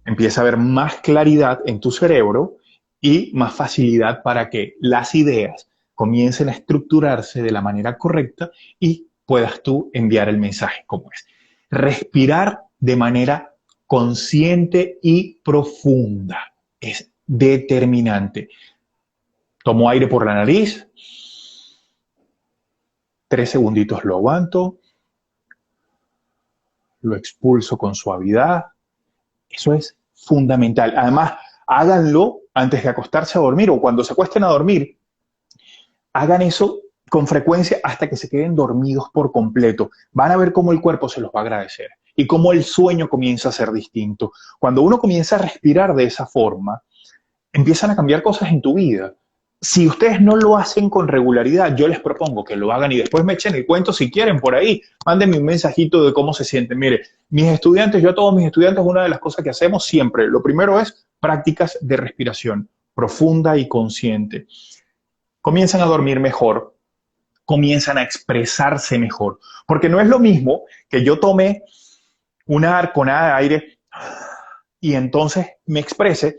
Empieza a haber más claridad en tu cerebro y más facilidad para que las ideas comiencen a estructurarse de la manera correcta y puedas tú enviar el mensaje como es. Respirar de manera consciente y profunda es determinante. Tomo aire por la nariz, 3 segunditos lo aguanto, lo expulso con suavidad. Eso es fundamental. Además, háganlo antes de acostarse a dormir o cuando se acuesten a dormir. Hagan eso con frecuencia hasta que se queden dormidos por completo. Van a ver cómo el cuerpo se los va a agradecer y cómo el sueño comienza a ser distinto. Cuando uno comienza a respirar de esa forma, empiezan a cambiar cosas en tu vida. Si ustedes no lo hacen con regularidad, yo les propongo que lo hagan y después me echen el cuento si quieren por ahí. Mándenme un mensajito de cómo se sienten. Mire, mis estudiantes, yo a todos mis estudiantes, una de las cosas que hacemos siempre, lo primero es prácticas de respiración profunda y consciente. Comienzan a dormir mejor, comienzan a expresarse mejor, porque no es lo mismo que yo tome una arconada de aire y entonces me exprese.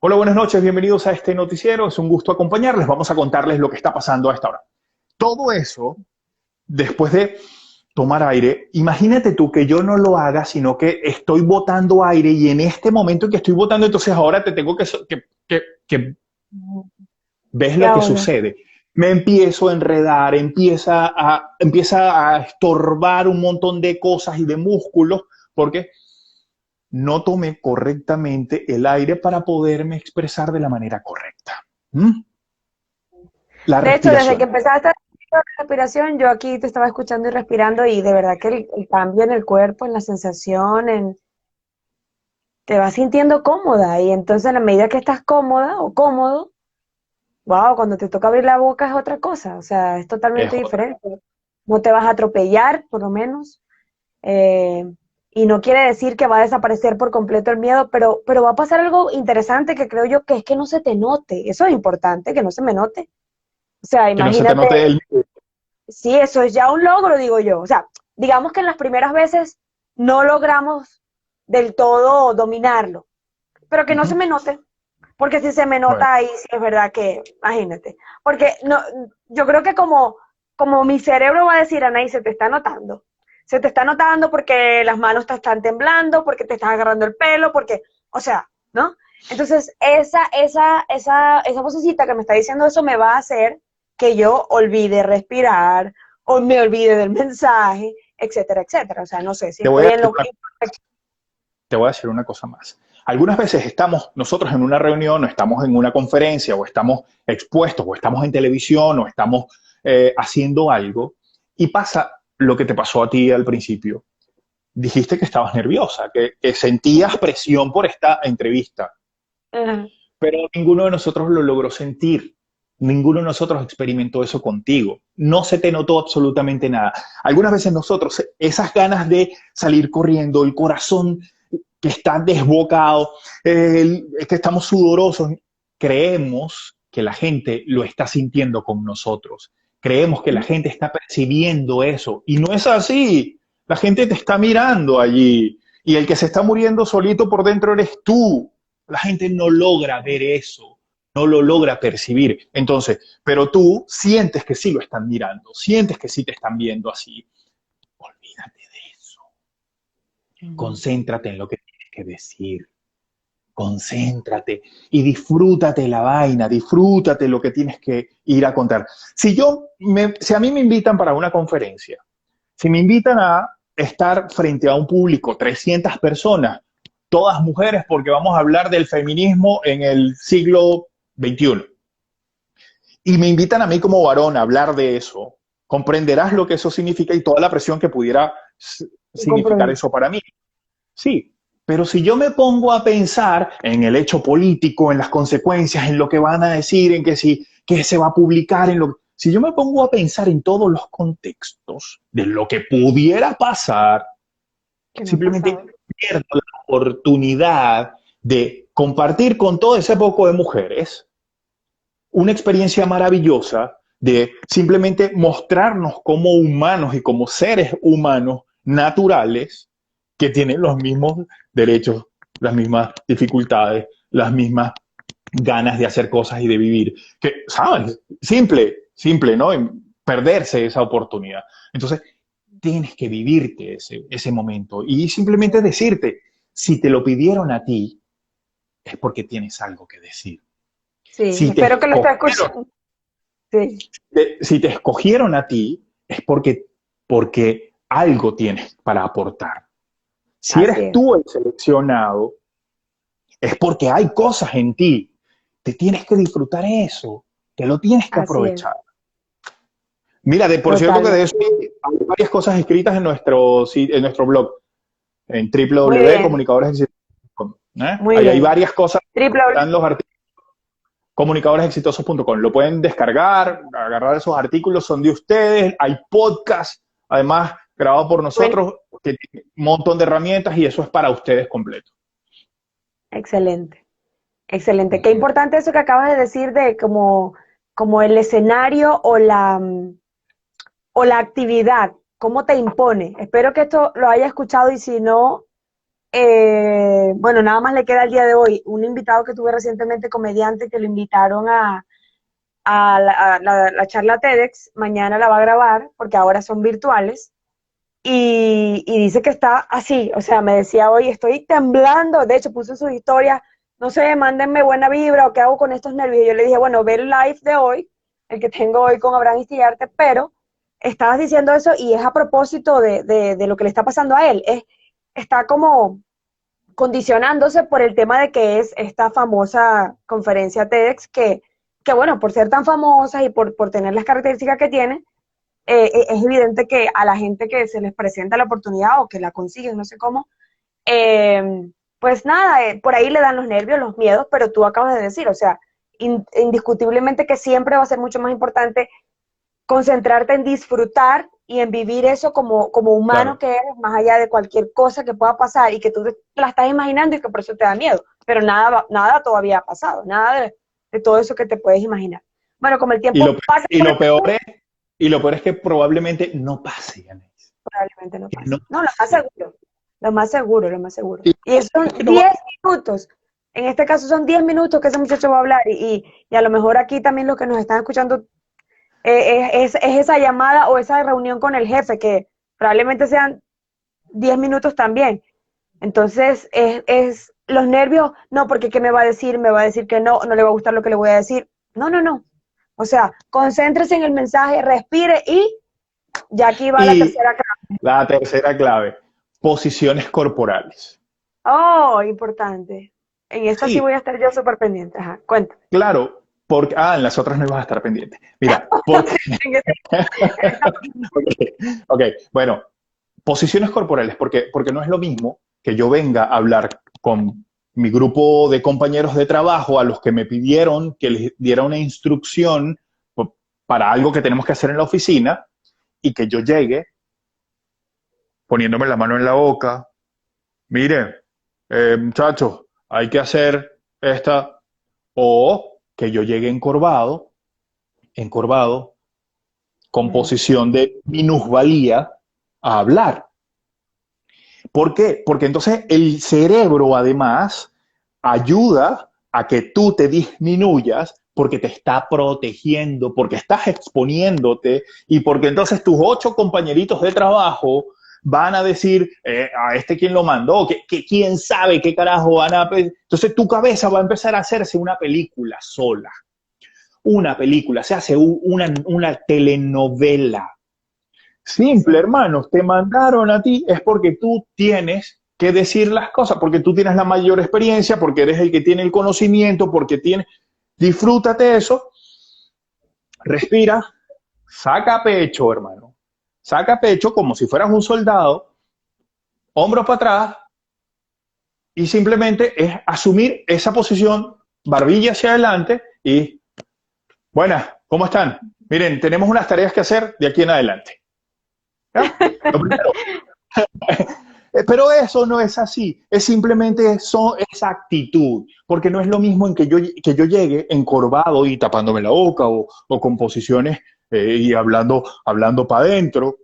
Hola, buenas noches, bienvenidos a este noticiero. Es un gusto acompañarles. Vamos a contarles lo que está pasando a esta hora. Todo eso, después de tomar aire. Imagínate tú que yo no lo haga, sino que estoy botando aire y en este momento en que estoy botando, entonces ahora te tengo que ¿ves ¿Qué lo que ahora? sucede? Me empiezo a enredar, empieza a estorbar un montón de cosas y de músculos porque no tomé correctamente el aire para poderme expresar de la manera correcta. ¿Mm? La De hecho, desde que respiración. empezaste la respiración, yo aquí te estaba escuchando y respirando y de verdad que el cambio en el cuerpo, en la sensación, te vas sintiendo cómoda y entonces a la medida que estás cómoda o cómodo, wow, cuando te toca abrir la boca es otra cosa, o sea, es Es totalmente otra. diferente. No te vas a atropellar, por lo menos, eh, y no quiere decir que va a desaparecer por completo el miedo, pero va a pasar algo interesante que creo yo que es que no se te note. Eso es importante, que no se me note. O sea, Que no se te imagínate, note el... sí, eso es ya un logro, digo yo. O sea, digamos que en las primeras veces no logramos del todo dominarlo, pero que no se Ujú. me note. Porque si se me Bueno, nota ahí, sí es verdad que, imagínate. Porque no, yo creo que como mi cerebro va a decir, Anaí, se te está notando. Se te está notando porque las manos te están temblando, porque te estás agarrando el pelo, porque, o sea, ¿no? Entonces, esa vocecita que me está diciendo eso me va a hacer que yo olvide respirar, o me olvide del mensaje, etcétera, etcétera. O sea, no sé si te voy estoy a en decir lo... una, te voy a decir una cosa más. Algunas veces estamos nosotros en una reunión o estamos en una conferencia o estamos expuestos o estamos en televisión o estamos haciendo algo y pasa lo que te pasó a ti al principio. Dijiste que estabas nerviosa, que sentías presión por esta entrevista, Ajá. pero ninguno de nosotros lo logró sentir. Ninguno de nosotros experimentó eso contigo. No se te notó absolutamente nada. Algunas veces nosotros, esas ganas de salir corriendo, el corazón que está desbocado, que estamos sudorosos, creemos que la gente lo está sintiendo con nosotros. Creemos que la gente está percibiendo eso. Y no es así. La gente te está mirando allí. Y el que se está muriendo solito por dentro eres tú. La gente no logra ver eso, no lo logra percibir. Entonces, pero tú sientes que sí lo están mirando, sientes que sí te están viendo así. Olvídate de eso. Ujú. Concéntrate en lo que tienes que decir. Concéntrate y disfrútate la vaina, disfrútate lo que tienes que ir a contar. Si a mí me invitan para una conferencia, si me invitan a estar frente a un público, 300 personas, todas mujeres, porque vamos a hablar del feminismo en el siglo XXI, y me invitan a mí como varón a hablar de eso, comprenderás lo que eso significa y toda la presión que pudiera Un significar compromiso. eso para mí. Sí, pero si yo me pongo a pensar en el hecho político, en las consecuencias, en lo que van a decir, en que si que se va a publicar, si yo me pongo a pensar en todos los contextos de lo que pudiera pasar, Que no ha pasado. simplemente pierdo la oportunidad de compartir con todo ese poco de mujeres una experiencia maravillosa de simplemente mostrarnos como humanos y como seres humanos naturales que tienen los mismos derechos, las mismas dificultades, las mismas ganas de hacer cosas y de vivir. Que, ¿sabes? Simple, ¿no? En perderse esa oportunidad. Entonces, tienes que vivirte ese momento y simplemente decirte, si te lo pidieron a ti, es porque tienes algo que decir. Sí, Si te espero que lo estés escogieron escuchando. Sí, si te escogieron a ti, es porque algo tienes para aportar. Si así eres es, tú el seleccionado, es porque hay cosas en ti. Te tienes que disfrutar eso, te lo tienes que así es, aprovechar. Mira, por cierto que de totalmente. eso hay varias cosas escritas en nuestro blog, en Muy bien, www.comunicadores.com. muy Ahí hay bien. varias cosas, Triple, están los artículos comunicadorexitosos.com. Lo pueden descargar, agarrar esos artículos, son de ustedes. Hay podcasts, además, grabados por bueno, nosotros, que tienen un montón de herramientas y eso es para ustedes completo. excelente, excelente. Qué Ujú. importante eso que acabas de decir de como el escenario o la actividad, cómo te impone. Espero que esto lo haya escuchado y si no, bueno, nada más le queda el día de hoy. Un invitado que tuve recientemente, comediante, que lo invitaron a la charla TEDx, mañana la va a grabar porque ahora son virtuales. y dice que está así, o sea, me decía hoy, estoy temblando, de hecho puso en sus historias, no sé, mándenme buena vibra o qué hago con estos nervios. Y yo le dije, bueno, ve el live de hoy, el que tengo hoy con Abraham Istigarte, pero estabas diciendo eso y es a propósito de lo que le está pasando a él, está como condicionándose por el tema de que es esta famosa conferencia TEDx que bueno, por ser tan famosa y por tener las características que tiene, es evidente que a la gente que se les presenta la oportunidad o que la consiguen, no sé cómo, pues nada, por ahí le dan los nervios, los miedos, pero tú acabas de decir, o sea, indiscutiblemente que siempre va a ser mucho más importante concentrarte en disfrutar y en vivir eso como humano Claro. que eres, más allá de cualquier cosa que pueda pasar y que tú te la estás imaginando y que por eso te da miedo, pero nada todavía ha pasado, nada de todo eso que te puedes imaginar. Bueno, como el Y lo, tiempo pasa, y lo peor es, y lo peor es que probablemente no pase, Anaís. probablemente no Que pase. no No, lo más pase. seguro, lo más seguro, lo más seguro. Y Y son es que no va. 10 minutos. En este caso son 10 minutos que ese muchacho va a hablar y a lo mejor aquí también los que nos están escuchando es esa llamada o esa reunión con el jefe que probablemente sean 10 minutos también. Entonces es los nervios, no, porque ¿qué me va a decir? Me va a decir que no, no le va a gustar lo que le voy a decir. No, no, no. O sea, concéntrese en el mensaje, respire y ya aquí va la Y tercera clave. la tercera clave, posiciones corporales. Oh, importante. En esta sí Sí, voy a estar yo súper pendiente. Ajá, cuéntame. claro, porque, en las otras no ibas a estar pendiente. Mira, porque, En esta- ok, ok, bueno, posiciones corporales, porque no es lo mismo que yo venga a hablar con mi grupo de compañeros de trabajo a los que me pidieron que les diera una instrucción para algo que tenemos que hacer en la oficina y que yo llegue poniéndome la mano en la boca. Mire, muchachos, hay que hacer esta, o que yo llegue encorvado, con Ujú. posición de minusvalía a hablar. ¿Por qué? Porque entonces el cerebro además ayuda a que tú te disminuyas porque te está protegiendo, porque estás exponiéndote y porque entonces tus 8 compañeritos de trabajo van a decir a este quién lo mandó, que quién sabe qué carajo van a... Entonces tu cabeza va a empezar a hacerse una película sola, una película, se hace una telenovela. Simple, Sí. hermanos, te mandaron a ti es porque tú tienes que decir las cosas, porque tú tienes la mayor experiencia, porque eres el que tiene el conocimiento, porque tienes... Disfrútate eso, respira, saca pecho, hermano. Saca pecho como si fueras un soldado, hombros para atrás, y simplemente es asumir esa posición, barbilla hacia adelante y, buenas, ¿cómo están? Miren, tenemos unas tareas que hacer de aquí en adelante. ¿Ya? Lo primero, pero eso no es así, es simplemente esa actitud, porque no es lo mismo en que yo llegue encorvado y tapándome la boca o con posiciones y hablando para adentro,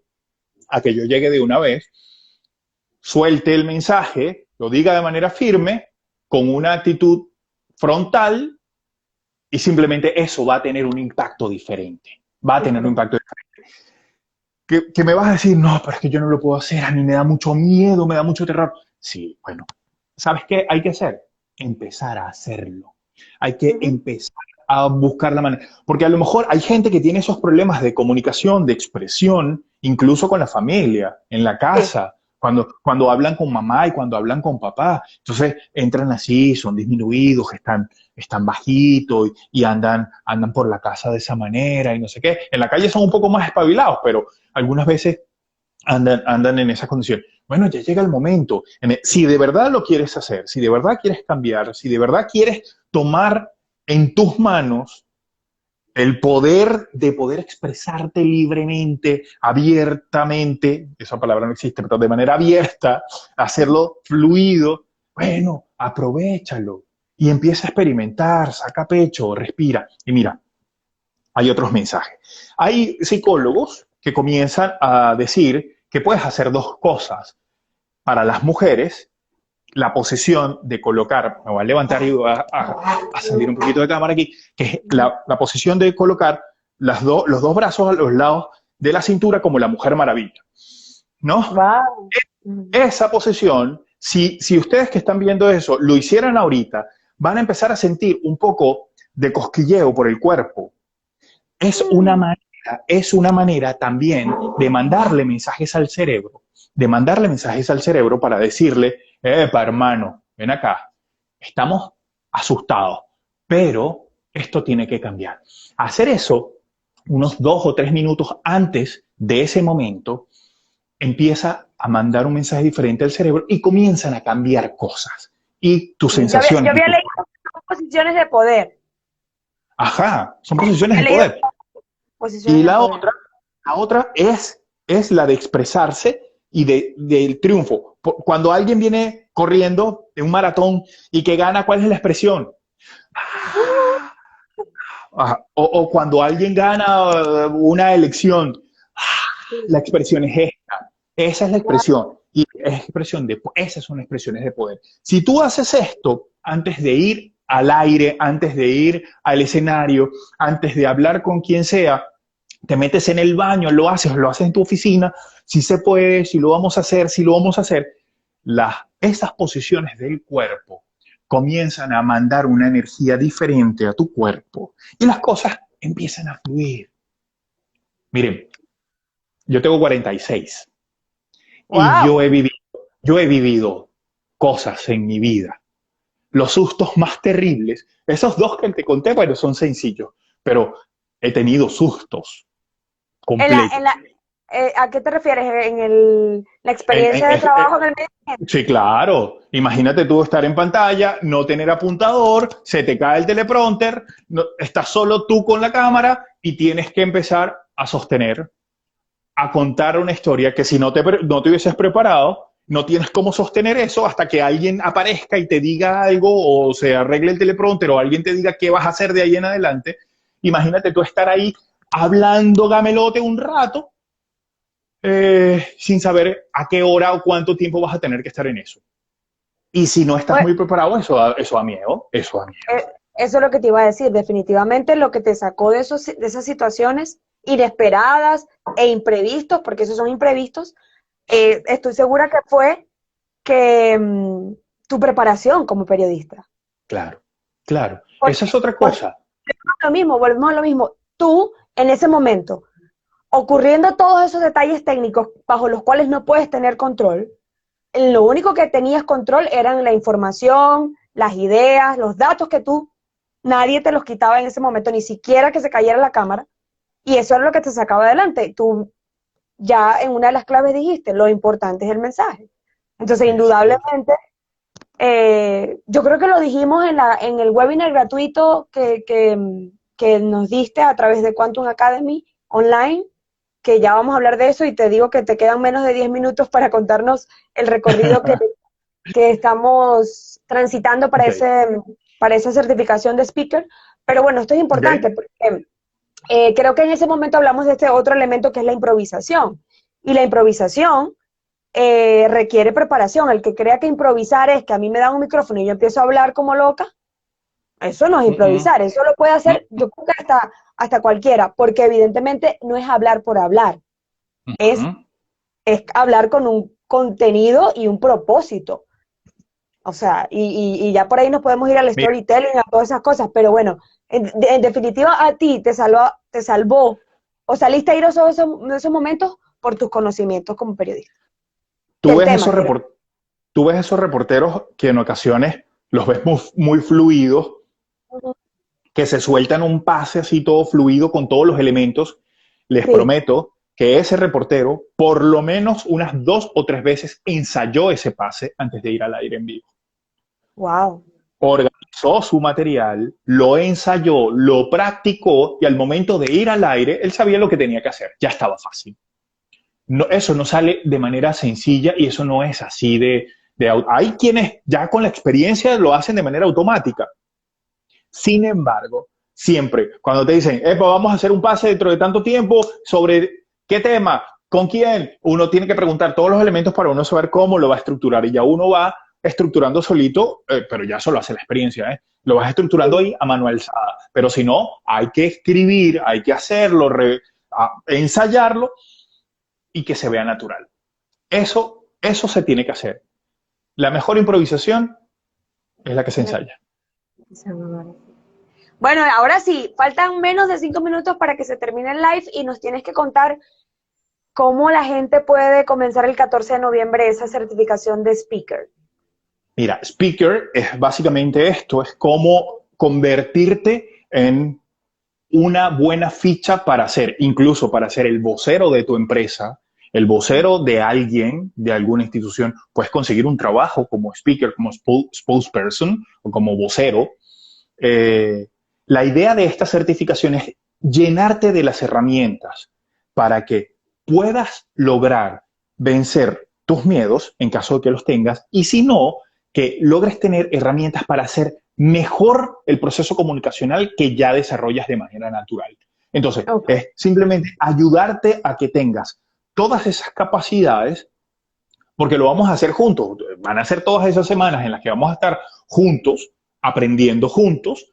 a que yo llegue de una vez, suelte el mensaje, lo diga de manera firme, con una actitud frontal y simplemente eso va a tener un impacto diferente, va a tener un Diferente. impacto diferente. Que me vas a decir, no, pero es que yo no lo puedo hacer, a mí me da mucho miedo, me da mucho terror. Sí, bueno, ¿sabes qué hay que hacer? Empezar a hacerlo. Hay que Ujú. empezar a buscar la manera. Porque a lo mejor hay gente que tiene esos problemas de comunicación, de expresión, incluso con la familia, en la Sí. casa, cuando hablan con mamá y cuando hablan con papá. Entonces entran así, son disminuidos, están bajitos y andan por la casa de esa manera y no sé qué. En la calle son un poco más espabilados, pero algunas veces andan en esa condición. Bueno, ya llega el momento. Si de verdad lo quieres hacer, si de verdad quieres cambiar, si de verdad quieres tomar en tus manos el poder de poder expresarte libremente, abiertamente, esa palabra no existe, pero de manera abierta, hacerlo fluido, bueno, aprovéchalo y empieza a experimentar, saca pecho, respira. Y mira, hay otros mensajes. Hay psicólogos que comienzan a decir que puedes hacer dos cosas. Para las mujeres, la posición de colocar, me voy a levantar y voy a salir un poquito de cámara aquí, que es la posición de colocar los dos brazos a los lados de la cintura como la Mujer Maravilla. ¿no? Wow. Esa posición, si ustedes que están viendo eso lo hicieran ahorita, van a empezar a sentir un poco de cosquilleo por el cuerpo. Es una manera también de mandarle mensajes al cerebro, para decirle, hermano, ven acá, estamos asustados, pero esto tiene que cambiar. Hacer eso unos 2 o 3 minutos antes de ese momento empieza a mandar un mensaje diferente al cerebro y comienzan a cambiar cosas. Y tus Yo sensaciones. había leído posiciones de poder. Ajá, son posiciones He de leído poder. posiciones Y de poder. la otra es la de expresarse y del triunfo. Cuando alguien viene corriendo en un maratón y que gana, ¿cuál es la expresión? O cuando alguien gana una elección, la expresión es esta. Esa es la expresión. Y esas son expresiones de poder. Si tú haces esto antes de ir al aire, antes de ir al escenario, antes de hablar con quien sea, te metes en el baño, lo haces en tu oficina, si se puede, si lo vamos a hacer, esas posiciones del cuerpo comienzan a mandar una energía diferente a tu cuerpo y las cosas empiezan a fluir. Miren, yo tengo 46 y Wow. yo he vivido cosas en mi vida. Los sustos más terribles, esos dos que te conté, bueno, son sencillos, pero he tenido sustos En completos. ¿A qué te refieres? La En- experiencia en- de en- trabajo en el medio ambiente. Sí, claro. Imagínate tú estar en pantalla, no tener apuntador, se te cae el teleprompter, estás solo tú con la cámara y tienes que empezar a sostener, a contar una historia que si no te hubieses preparado, no tienes cómo sostener eso hasta que alguien aparezca y te diga algo o se arregle el teleprompter o alguien te diga qué vas a hacer de ahí en adelante. Imagínate tú estar ahí hablando gamelote un rato sin saber a qué hora o cuánto tiempo vas a tener que estar en eso. Y si no estás Pues, muy preparado, eso da miedo, eso da miedo. eso es lo que te iba a decir. Definitivamente lo que te sacó de esas situaciones inesperadas e imprevistos, porque esos son imprevistos, estoy segura que fue que tu preparación como periodista. Claro, claro. Esa Porque, es otra porque cosa. lo mismo, volvemos a lo mismo. Tú, en ese momento, ocurriendo todos esos detalles técnicos bajo los cuales no puedes tener control, lo único que tenías control eran la información, las ideas, los datos que nadie te los quitaba en ese momento, ni siquiera que se cayera la cámara, y eso era lo que te sacaba adelante. Tú ya en una de las claves dijiste, lo importante es el mensaje. Entonces, Eso es lo indudablemente, yo creo que lo dijimos en el webinar gratuito que nos diste a través de Quantum Academy online, que ya vamos a hablar de eso y te digo que te quedan menos de 10 minutos para contarnos el recorrido que estamos transitando okay. para esa certificación de speaker. Pero bueno, esto es importante Okay. porque creo que en ese momento hablamos de este otro elemento que es la improvisación. Y la improvisación requiere preparación. El que crea que improvisar es que a mí me dan un micrófono y yo empiezo a hablar como loca, eso no es improvisar, eso lo puede hacer, yo creo que hasta cualquiera, porque evidentemente no es hablar por hablar, es, es hablar con un contenido y un propósito. O sea, y ya por ahí nos podemos ir al Mira, storytelling, a todas esas cosas, pero bueno, en definitiva a ti te salvó, o saliste airoso de esos momentos por tus conocimientos como periodista, tú del ves tema. esos tú ves esos reporteros que en ocasiones los ves muy fluidos, que se sueltan un pase así todo fluido con todos los elementos. Les Sí, prometo que ese reportero por lo menos unas 2 o 3 veces ensayó ese pase antes de ir al aire en vivo. wow. Organizó su material, lo ensayó, lo practicó y al momento de ir al aire, él sabía lo que tenía que hacer. Ya estaba fácil. No, eso no sale de manera sencilla y eso no es así hay quienes ya con la experiencia lo hacen de manera automática. Sin embargo, siempre cuando te dicen, vamos a hacer un pase dentro de tanto tiempo sobre qué tema, con quién, uno tiene que preguntar todos los elementos para uno saber cómo lo va a estructurar y ya uno va estructurando solito, pero ya eso lo hace la experiencia, ¿eh? Lo vas estructurando ahí a mano alzada. Pero si no, hay que escribir, hay que hacerlo, ensayarlo y que se vea natural. Eso se tiene que hacer. La mejor improvisación es la que se ensaya. Bueno, ahora sí, faltan menos de 5 minutos para que se termine el live y nos tienes que contar cómo la gente puede comenzar el 14 de noviembre esa certificación de speaker. Mira, speaker es básicamente esto, es cómo convertirte en una buena ficha para ser, incluso para ser el vocero de tu empresa, el vocero de alguien, de alguna institución. Puedes conseguir un trabajo como speaker, como spokesperson o como vocero. La idea de esta certificación es llenarte de las herramientas para que puedas lograr vencer tus miedos en caso de que los tengas, y si no, que logres tener herramientas para hacer mejor el proceso comunicacional que ya desarrollas de manera natural. Entonces, es simplemente ayudarte a que tengas todas esas capacidades, porque lo vamos a hacer juntos. Van a ser todas esas semanas en las que vamos a estar juntos, aprendiendo juntos.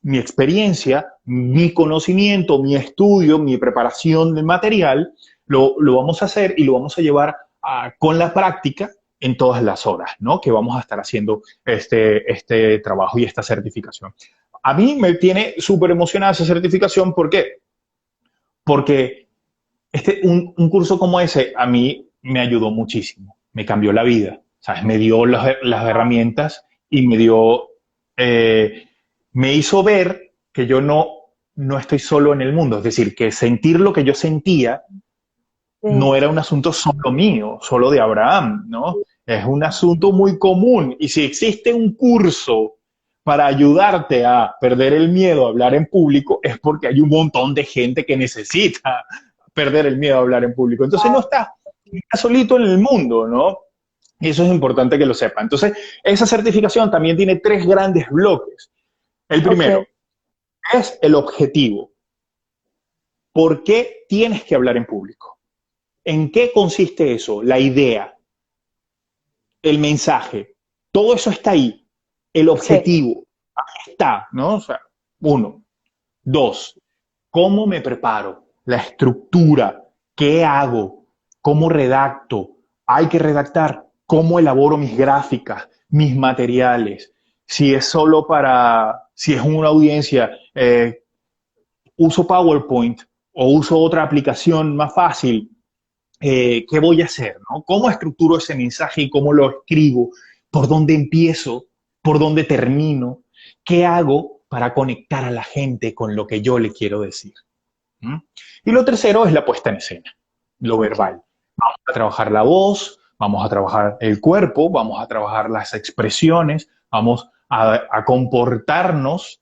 Mi experiencia, mi conocimiento, mi estudio, mi preparación del material, lo vamos a hacer y lo vamos a llevar con la práctica en todas las horas, ¿no? Que vamos a estar haciendo este trabajo y esta certificación. A mí me tiene súper emocionada esa certificación. ¿Por qué? Porque un curso como ese a mí me ayudó muchísimo, me cambió la vida, ¿sabes? Me dio las herramientas y me hizo ver que yo no estoy solo en el mundo, es decir, que sentir lo que yo sentía no era un asunto solo mío, solo de Abraham, ¿no? Es un asunto muy común, y si existe un curso para ayudarte a perder el miedo a hablar en público, es porque hay un montón de gente que necesita perder el miedo a hablar en público. Entonces no estás solito en el mundo, ¿no? Y eso es importante que lo sepa. Entonces, esa certificación también tiene 3 grandes bloques. El primero es el objetivo. ¿Por qué tienes que hablar en público? ¿En qué consiste eso? La idea, el mensaje, todo eso está ahí. El objetivo, ahí está, ¿no? O sea, 1. 2, ¿cómo me preparo? La estructura, ¿qué hago? ¿Cómo redacto? Hay que redactar. ¿Cómo elaboro mis gráficas, mis materiales? Si es solo si es una audiencia, uso PowerPoint o uso otra aplicación más fácil. ¿Qué voy a hacer? ¿No? ¿Cómo estructuro ese mensaje y cómo lo escribo? ¿Por dónde empiezo? ¿Por dónde termino? ¿Qué hago para conectar a la gente con lo que yo le quiero decir? ¿Mm? Y lo tercero es la puesta en escena, lo verbal. Vamos a trabajar la voz, vamos a trabajar el cuerpo, vamos a trabajar las expresiones, vamos a comportarnos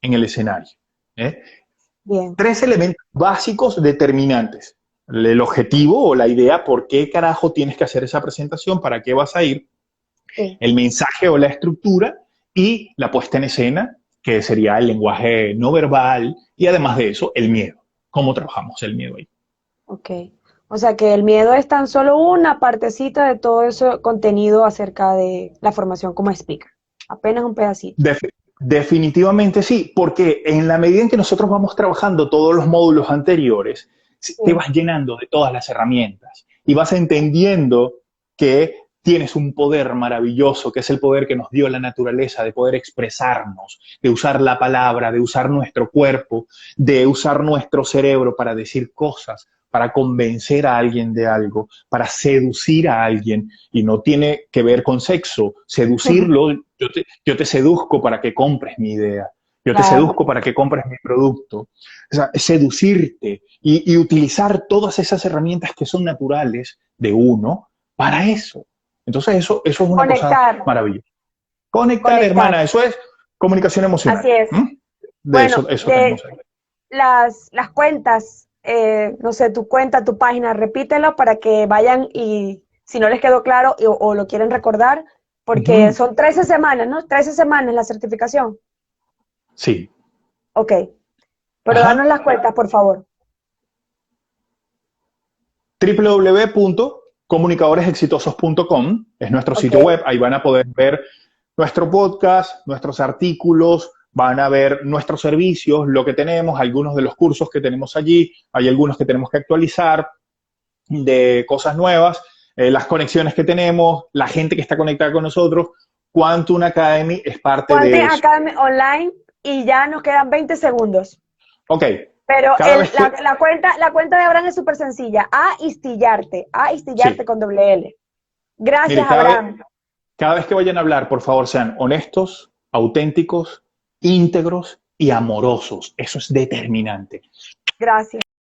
en el escenario. Bien. 3 elementos básicos determinantes. El objetivo o la idea, por qué carajo tienes que hacer esa presentación, para qué vas a ir, el mensaje o la estructura, y la puesta en escena, que sería el lenguaje no verbal, y además de eso, el miedo. ¿Cómo trabajamos el miedo ahí? Ok. O sea que el miedo es tan solo una partecita de todo ese contenido acerca de la formación como speaker. Apenas un pedacito. Definitivamente sí, porque en la medida en que nosotros vamos trabajando todos los módulos anteriores, te vas llenando de todas las herramientas y vas entendiendo que tienes un poder maravilloso, que es el poder que nos dio la naturaleza de poder expresarnos, de usar la palabra, de usar nuestro cuerpo, de usar nuestro cerebro para decir cosas, para convencer a alguien de algo, para seducir a alguien, y no tiene que ver con sexo. Seducirlo, yo te seduzco para que compres mi idea, yo te seduzco para que compres mi producto. O sea, seducirte y utilizar todas esas herramientas que son naturales de uno para eso. Entonces eso es una cosa maravillosa. Conectar, hermana, eso es comunicación emocional. Así es. Bueno, eso tenemos ahí. Las cuentas, no sé, tu cuenta, tu página, repítelo para que vayan, y si no les quedó claro o lo quieren recordar, porque son 13 semanas, ¿no? 13 semanas la certificación. Sí. Ok. Pero danos las cuentas, por favor. www.comunicadoresexitosos.com es nuestro sitio web. Ahí van a poder ver nuestro podcast, nuestros artículos, van a ver nuestros servicios, lo que tenemos, algunos de los cursos que tenemos allí. Hay algunos que tenemos que actualizar, de cosas nuevas. las conexiones que tenemos, la gente que está conectada con nosotros. Quantum Academy es parte Quantum de eso. Academy Online y ya nos quedan 20 segundos. Ok. Pero Cada vez que... la cuenta de Abraham es súper sencilla. A Istillarte Sí. con doble L. Mire, Gracias, Abraham. cada vez que vayan a hablar, por favor, sean honestos, auténticos, íntegros y amorosos. Eso es determinante. Gracias.